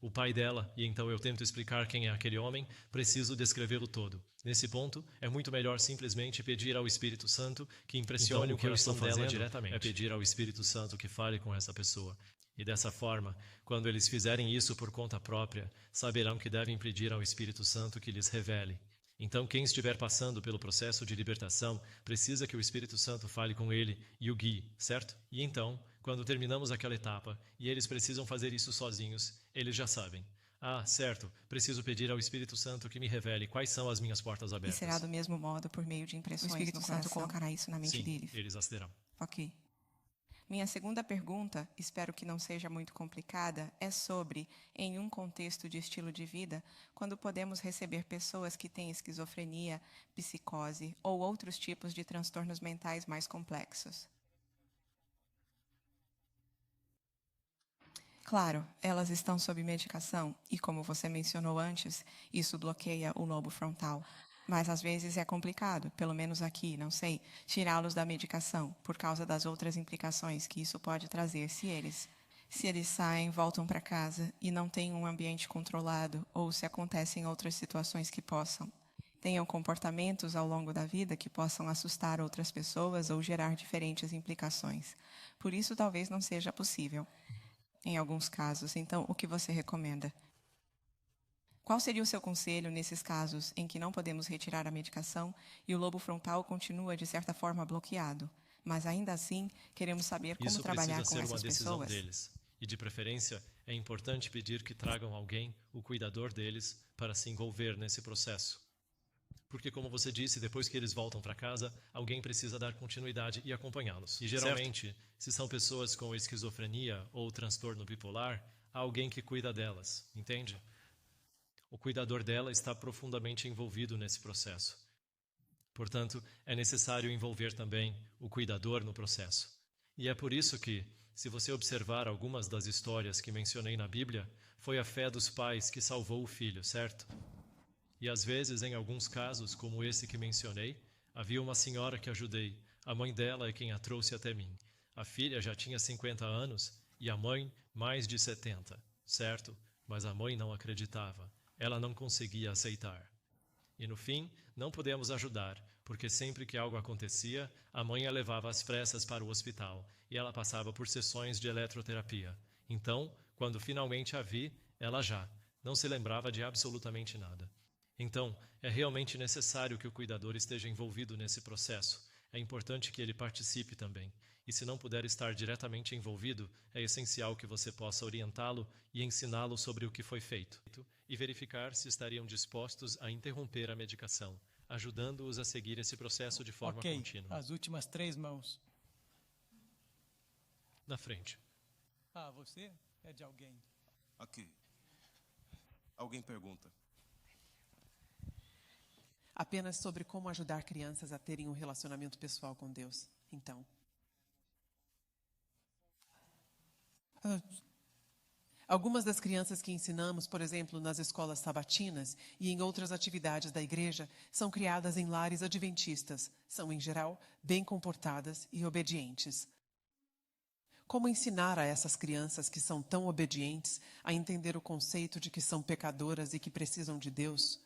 o pai dela, e então eu tento explicar quem é aquele homem, preciso descrevê-lo todo. Nesse ponto, é muito melhor simplesmente pedir ao Espírito Santo que impressione Então, o coração dela diretamente. É pedir ao Espírito Santo que fale com essa pessoa. E dessa forma, quando eles fizerem isso por conta própria, saberão que devem pedir ao Espírito Santo que lhes revele. Então, quem estiver passando pelo processo de libertação, precisa que o Espírito Santo fale com ele e o guie, certo? E então, quando terminamos aquela etapa, e eles precisam fazer isso sozinhos, eles já sabem. Ah, certo, preciso pedir ao Espírito Santo que me revele quais são as minhas portas E abertas. será do mesmo modo, por meio de impressões, O Espírito no Santo coração? Colocará isso na mente Sim, deles. eles as terão. Ok. Minha segunda pergunta, espero que não seja muito complicada, é sobre, em um contexto de estilo de vida, quando podemos receber pessoas que têm esquizofrenia, psicose ou outros tipos de transtornos mentais mais complexos. Claro, elas estão sob medicação e, como você mencionou antes, isso bloqueia o lobo frontal. Mas às vezes é complicado, pelo menos aqui, não sei, tirá-los da medicação por causa das outras implicações que isso pode trazer se eles saem, voltam para casa e não têm um ambiente controlado ou se acontecem outras situações que tenham comportamentos ao longo da vida que possam assustar outras pessoas ou gerar diferentes implicações. Por isso, talvez não seja possível, em alguns casos. Então, o que você recomenda? Qual seria o seu conselho nesses casos em que não podemos retirar a medicação e o lobo frontal continua, de certa forma, bloqueado? Mas, ainda assim, queremos saber como trabalhar com essas pessoas. Isso precisa ser uma decisão deles. E, de preferência, é importante pedir que tragam alguém, o cuidador deles, para se envolver nesse processo. Porque, como você disse, depois que eles voltam para casa, alguém precisa dar continuidade e acompanhá-los. E, geralmente, se são pessoas com esquizofrenia ou transtorno bipolar, há alguém que cuida delas, entende? O cuidador dela está profundamente envolvido nesse processo. Portanto, é necessário envolver também o cuidador no processo. E é por isso que, se você observar algumas das histórias que mencionei na Bíblia, foi a fé dos pais que salvou o filho, certo? E às vezes, em alguns casos, como esse que mencionei, havia uma senhora que ajudei. A mãe dela é quem a trouxe até mim. A filha já tinha 50 anos e a mãe mais de 70, certo? Mas a mãe não acreditava. Ela não conseguia aceitar. E no fim, não pudemos ajudar, porque sempre que algo acontecia, a mãe a levava às pressas para o hospital e ela passava por sessões de eletroterapia. Então, quando finalmente a vi, ela já não se lembrava de absolutamente nada. Então, é realmente necessário que o cuidador esteja envolvido nesse processo. É importante que ele participe também. E se não puder estar diretamente envolvido, é essencial que você possa orientá-lo e ensiná-lo sobre o que foi feito e verificar se estariam dispostos a interromper a medicação, ajudando-os a seguir esse processo de forma contínua. As últimas 3 mãos. Na frente. Ah, você é de alguém. Aqui. Alguém pergunta. Apenas sobre como ajudar crianças a terem um relacionamento pessoal com Deus. Então. Algumas das crianças que ensinamos, por exemplo, nas escolas sabatinas e em outras atividades da igreja, são criadas em lares adventistas. São, em geral, bem comportadas e obedientes. Como ensinar a essas crianças que são tão obedientes a entender o conceito de que são pecadoras e que precisam de Deus?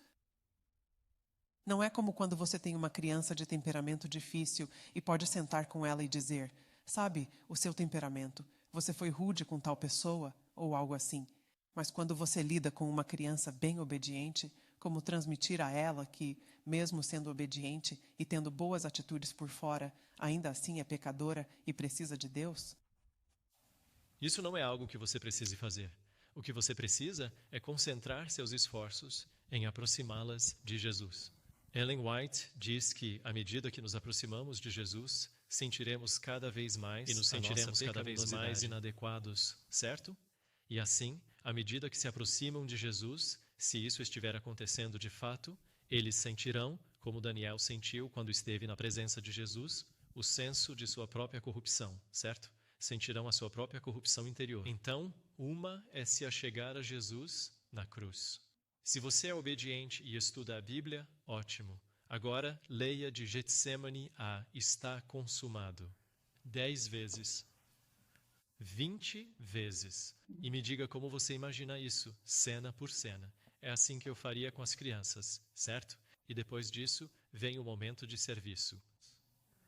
Não é como quando você tem uma criança de temperamento difícil e pode sentar com ela e dizer, sabe, o seu temperamento, você foi rude com tal pessoa, ou algo assim. Mas quando você lida com uma criança bem obediente, como transmitir a ela que, mesmo sendo obediente e tendo boas atitudes por fora, ainda assim é pecadora e precisa de Deus? Isso não é algo que você precise fazer. O que você precisa é concentrar seus esforços em aproximá-las de Jesus. Ellen White diz que, à medida que nos aproximamos de Jesus, sentiremos cada vez mais e nos sentiremos cada vez mais inadequados, certo? E assim, à medida que se aproximam de Jesus, se isso estiver acontecendo de fato, eles sentirão, como Daniel sentiu quando esteve na presença de Jesus, o senso de sua própria corrupção, certo? Sentirão a sua própria corrupção interior. Então, uma é se achegar a Jesus na cruz. Se você é obediente e estuda a Bíblia, ótimo. Agora, leia de Getsemane a está consumado. 10 vezes. 20 vezes. E me diga como você imagina isso, cena por cena. É assim que eu faria com as crianças, certo? E depois disso, vem o momento de serviço.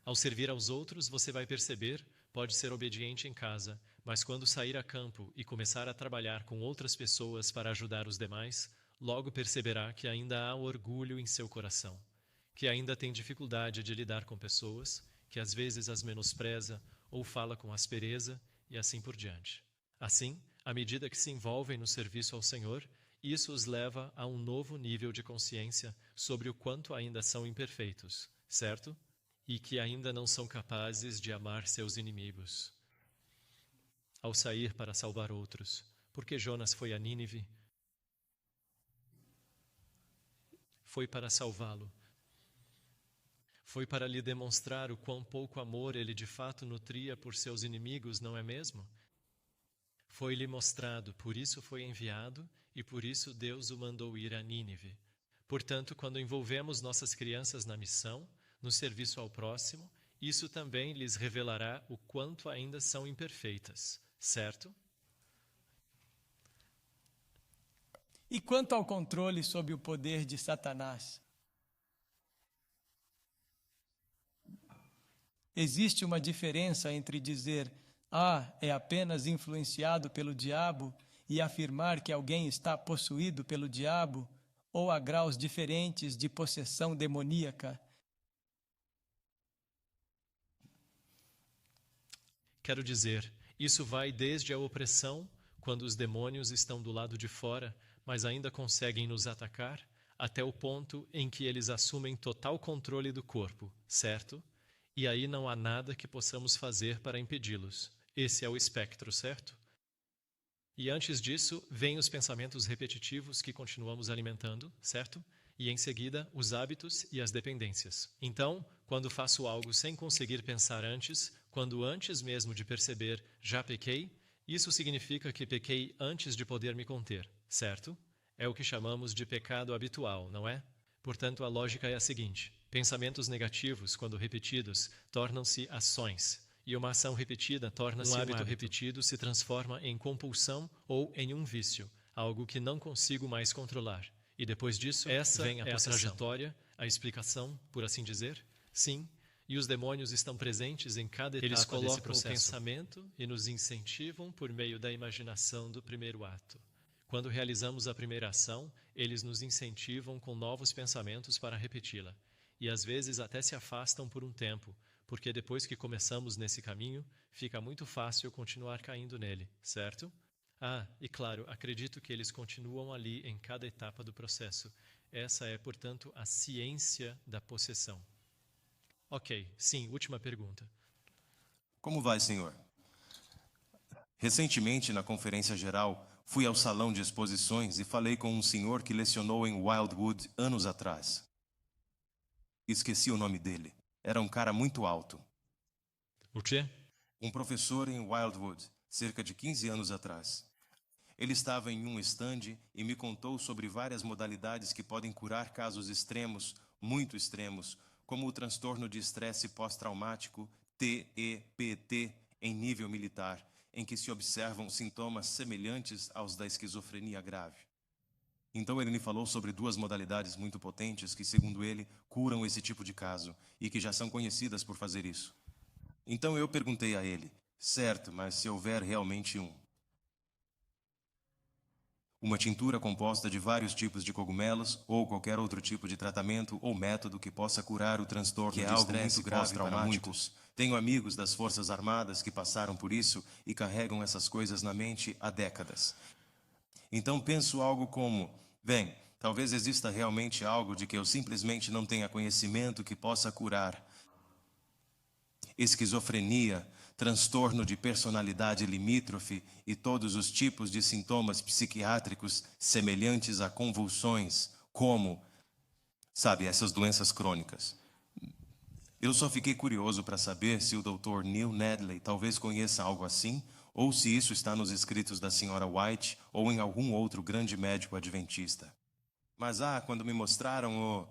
Ao servir aos outros, você vai perceber, pode ser obediente em casa, mas quando sair a campo e começar a trabalhar com outras pessoas para ajudar os demais, logo perceberá que ainda há orgulho em seu coração, que ainda tem dificuldade de lidar com pessoas, que às vezes as menospreza ou fala com aspereza e assim por diante. Assim, à medida que se envolvem no serviço ao Senhor, isso os leva a um novo nível de consciência sobre o quanto ainda são imperfeitos, certo? E que ainda não são capazes de amar seus inimigos. Ao sair para salvar outros, porque Jonas foi a Nínive, foi para salvá-lo. Foi para lhe demonstrar o quão pouco amor ele de fato nutria por seus inimigos, não é mesmo? Foi-lhe mostrado, por isso foi enviado, e por isso Deus o mandou ir a Nínive. Portanto, quando envolvemos nossas crianças na missão, no serviço ao próximo, isso também lhes revelará o quanto ainda são imperfeitas, certo? E quanto ao controle sob o poder de Satanás? Existe uma diferença entre dizer é apenas influenciado pelo diabo e afirmar que alguém está possuído pelo diabo, ou há graus diferentes de possessão demoníaca? Quero dizer, isso vai desde a opressão, quando os demônios estão do lado de fora, mas ainda conseguem nos atacar, até o ponto em que eles assumem total controle do corpo, certo? E aí não há nada que possamos fazer para impedi-los. Esse é o espectro, certo? E antes disso, vêm os pensamentos repetitivos que continuamos alimentando, certo? E em seguida, os hábitos e as dependências. Então, quando faço algo sem conseguir pensar antes, quando antes mesmo de perceber já pequei, isso significa que pequei antes de poder me conter, certo? É o que chamamos de pecado habitual, não é? Portanto, a lógica é a seguinte: pensamentos negativos, quando repetidos, tornam-se ações. E uma ação repetida torna-se um hábito repetido, se transforma em compulsão ou em um vício, algo que não consigo mais controlar. E depois disso, essa vem a trajetória, a explicação, por assim dizer? Sim, e os demônios estão presentes em cada etapa desse processo. Eles colocam o pensamento e nos incentivam por meio da imaginação do primeiro ato. Quando realizamos a primeira ação, eles nos incentivam com novos pensamentos para repeti-la. E às vezes até se afastam por um tempo, porque depois que começamos nesse caminho, fica muito fácil continuar caindo nele, certo? E claro, acredito que eles continuam ali em cada etapa do processo. Essa é, portanto, a ciência da possessão. Ok, sim, última pergunta. Como vai, senhor? Recentemente, na conferência geral, fui ao salão de exposições e falei com um senhor que lecionou em Wildwood anos atrás. Esqueci o nome dele. Era um cara muito alto. O quê? Um professor em Wildwood, cerca de 15 anos atrás. Ele estava em um stand e me contou sobre várias modalidades que podem curar casos extremos, muito extremos, como o transtorno de estresse pós-traumático, TEPT, em nível militar, em que se observam sintomas semelhantes aos da esquizofrenia grave. Então ele me falou sobre duas modalidades muito potentes que, segundo ele, curam esse tipo de caso e que já são conhecidas por fazer isso. Então eu perguntei a ele, certo, mas se houver realmente uma tintura composta de vários tipos de cogumelos ou qualquer outro tipo de tratamento ou método que possa curar o transtorno de estresse pós-traumático. Tenho amigos das Forças Armadas que passaram por isso e carregam essas coisas na mente há décadas. Então penso algo como, bem, talvez exista realmente algo de que eu simplesmente não tenha conhecimento que possa curar. Esquizofrenia, transtorno de personalidade limítrofe e todos os tipos de sintomas psiquiátricos semelhantes a convulsões, como, essas doenças crônicas. Eu só fiquei curioso para saber se o Dr. Neil Nedley talvez conheça algo assim, ou se isso está nos escritos da Sra. White ou em algum outro grande médico adventista. Mas quando me mostraram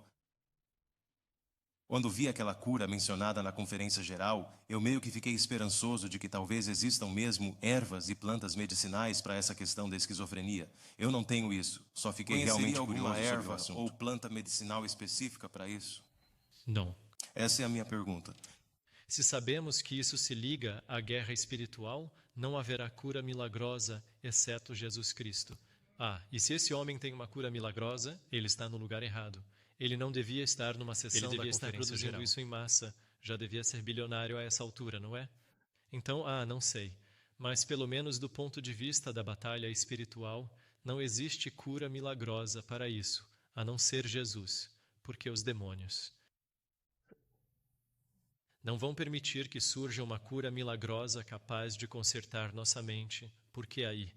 Quando vi aquela cura mencionada na conferência geral, eu meio que fiquei esperançoso de que talvez existam mesmo ervas e plantas medicinais para essa questão da esquizofrenia. Eu não tenho isso, só fiquei realmente curioso sobre o assunto. Ou planta medicinal específica para isso? Não. Essa é a minha pergunta. Se sabemos que isso se liga à guerra espiritual, não haverá cura milagrosa, exceto Jesus Cristo. E se esse homem tem uma cura milagrosa, ele está no lugar errado. Ele não devia estar numa sessão da conferência produzindo geral. Isso em massa. Já devia ser bilionário a essa altura, não é? Então, não sei. Mas pelo menos do ponto de vista da batalha espiritual, não existe cura milagrosa para isso, a não ser Jesus, porque os demônios não vão permitir que surja uma cura milagrosa capaz de consertar nossa mente, porque aí,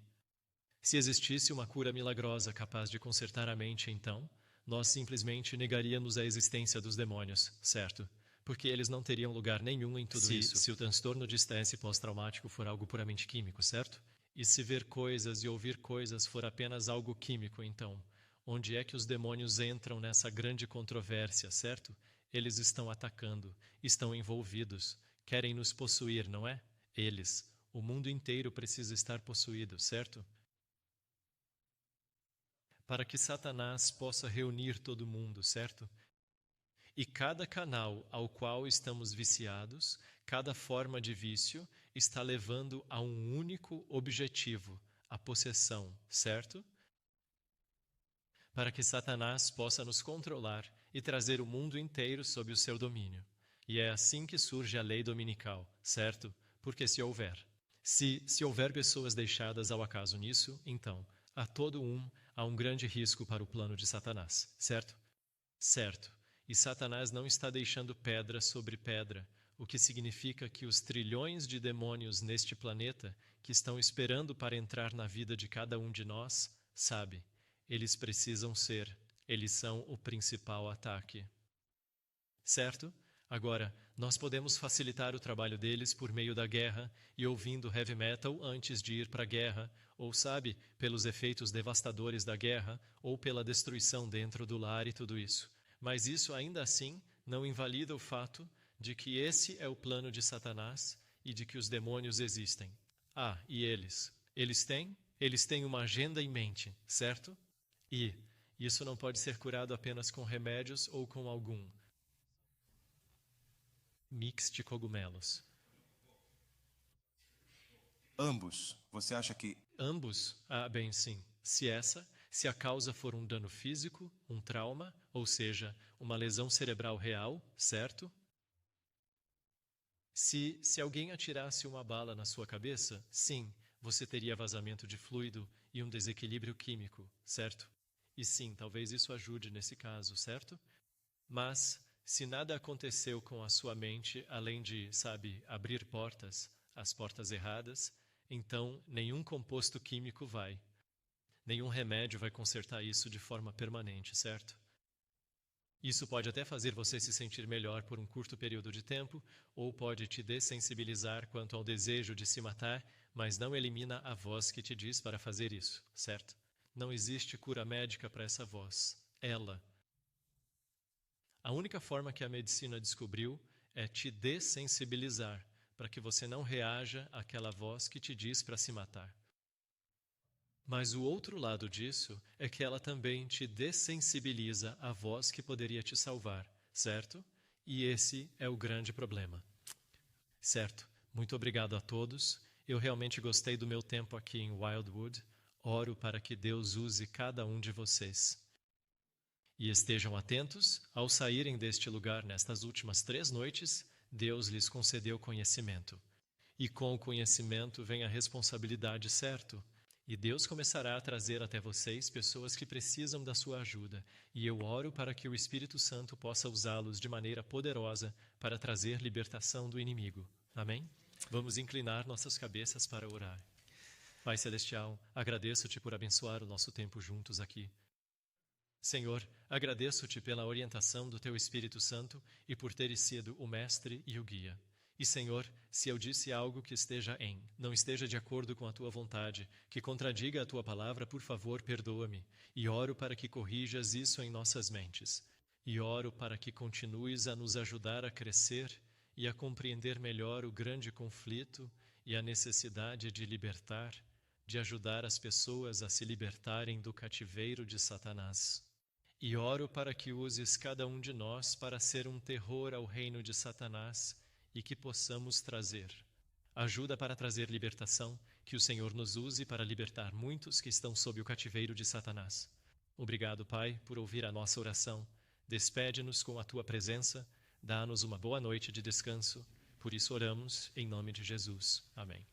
se existisse uma cura milagrosa capaz de consertar a mente, então nós simplesmente negaríamos a existência dos demônios, certo? Porque eles não teriam lugar nenhum em tudo isso. Se o transtorno de estresse pós-traumático for algo puramente químico, certo? E se ver coisas e ouvir coisas for apenas algo químico, então, onde é que os demônios entram nessa grande controvérsia, certo? Eles estão atacando, estão envolvidos, querem nos possuir, não é? Eles, o mundo inteiro precisa estar possuído, certo? Para que Satanás possa reunir todo mundo, certo? E cada canal ao qual estamos viciados, cada forma de vício, está levando a um único objetivo, a possessão, certo? Para que Satanás possa nos controlar e trazer o mundo inteiro sob o seu domínio. E é assim que surge a lei dominical, certo? Porque se houver pessoas deixadas ao acaso nisso, então, há um grande risco para o plano de Satanás, certo? Certo. E Satanás não está deixando pedra sobre pedra, o que significa que os trilhões de demônios neste planeta que estão esperando para entrar na vida de cada um de nós, eles são o principal ataque. Certo? Agora, nós podemos facilitar o trabalho deles por meio da guerra e ouvindo heavy metal antes de ir para a guerra, ou pelos efeitos devastadores da guerra, ou pela destruição dentro do lar e tudo isso. Mas isso ainda assim não invalida o fato de que esse é o plano de Satanás e de que os demônios existem. E eles têm uma agenda em mente, certo? E isso não pode ser curado apenas com remédios ou com algum mix de cogumelos. Ambos. Você acha que... Ambos? Bem, sim. Se a causa for um dano físico, um trauma, ou seja, uma lesão cerebral real, certo? Se alguém atirasse uma bala na sua cabeça, sim, você teria vazamento de fluido e um desequilíbrio químico, certo? E sim, talvez isso ajude nesse caso, certo? Mas, se nada aconteceu com a sua mente, além de, abrir as portas erradas, então nenhum composto químico nenhum remédio vai consertar isso de forma permanente, certo? Isso pode até fazer você se sentir melhor por um curto período de tempo, ou pode te dessensibilizar quanto ao desejo de se matar, mas não elimina a voz que te diz para fazer isso, certo? Não existe cura médica para essa voz. A única forma que a medicina descobriu é te dessensibilizar, para que você não reaja àquela voz que te diz para se matar. Mas o outro lado disso é que ela também te dessensibiliza à voz que poderia te salvar, certo? E esse é o grande problema. Certo. Muito obrigado a todos. Eu realmente gostei do meu tempo aqui em Wildwood. Oro para que Deus use cada um de vocês. E estejam atentos, ao saírem deste lugar nestas últimas 3 noites, Deus lhes concedeu conhecimento. E com o conhecimento vem a responsabilidade, certo? E Deus começará a trazer até vocês pessoas que precisam da sua ajuda. E eu oro para que o Espírito Santo possa usá-los de maneira poderosa para trazer libertação do inimigo. Amém? Vamos inclinar nossas cabeças para orar. Pai Celestial, agradeço-te por abençoar o nosso tempo juntos aqui. Senhor, agradeço-te pela orientação do Teu Espírito Santo e por teres sido o mestre e o guia. E, Senhor, se eu disse algo que não esteja de acordo com a Tua vontade, que contradiga a Tua palavra, por favor, perdoa-me. E oro para que corrijas isso em nossas mentes. E oro para que continues a nos ajudar a crescer e a compreender melhor o grande conflito e a necessidade de libertar, de ajudar as pessoas a se libertarem do cativeiro de Satanás. E oro para que uses cada um de nós para ser um terror ao reino de Satanás e que possamos trazer ajuda para trazer libertação, que o Senhor nos use para libertar muitos que estão sob o cativeiro de Satanás. Obrigado, Pai, por ouvir a nossa oração. Despede-nos com a Tua presença, dá-nos uma boa noite de descanso. Por isso oramos, em nome de Jesus. Amém.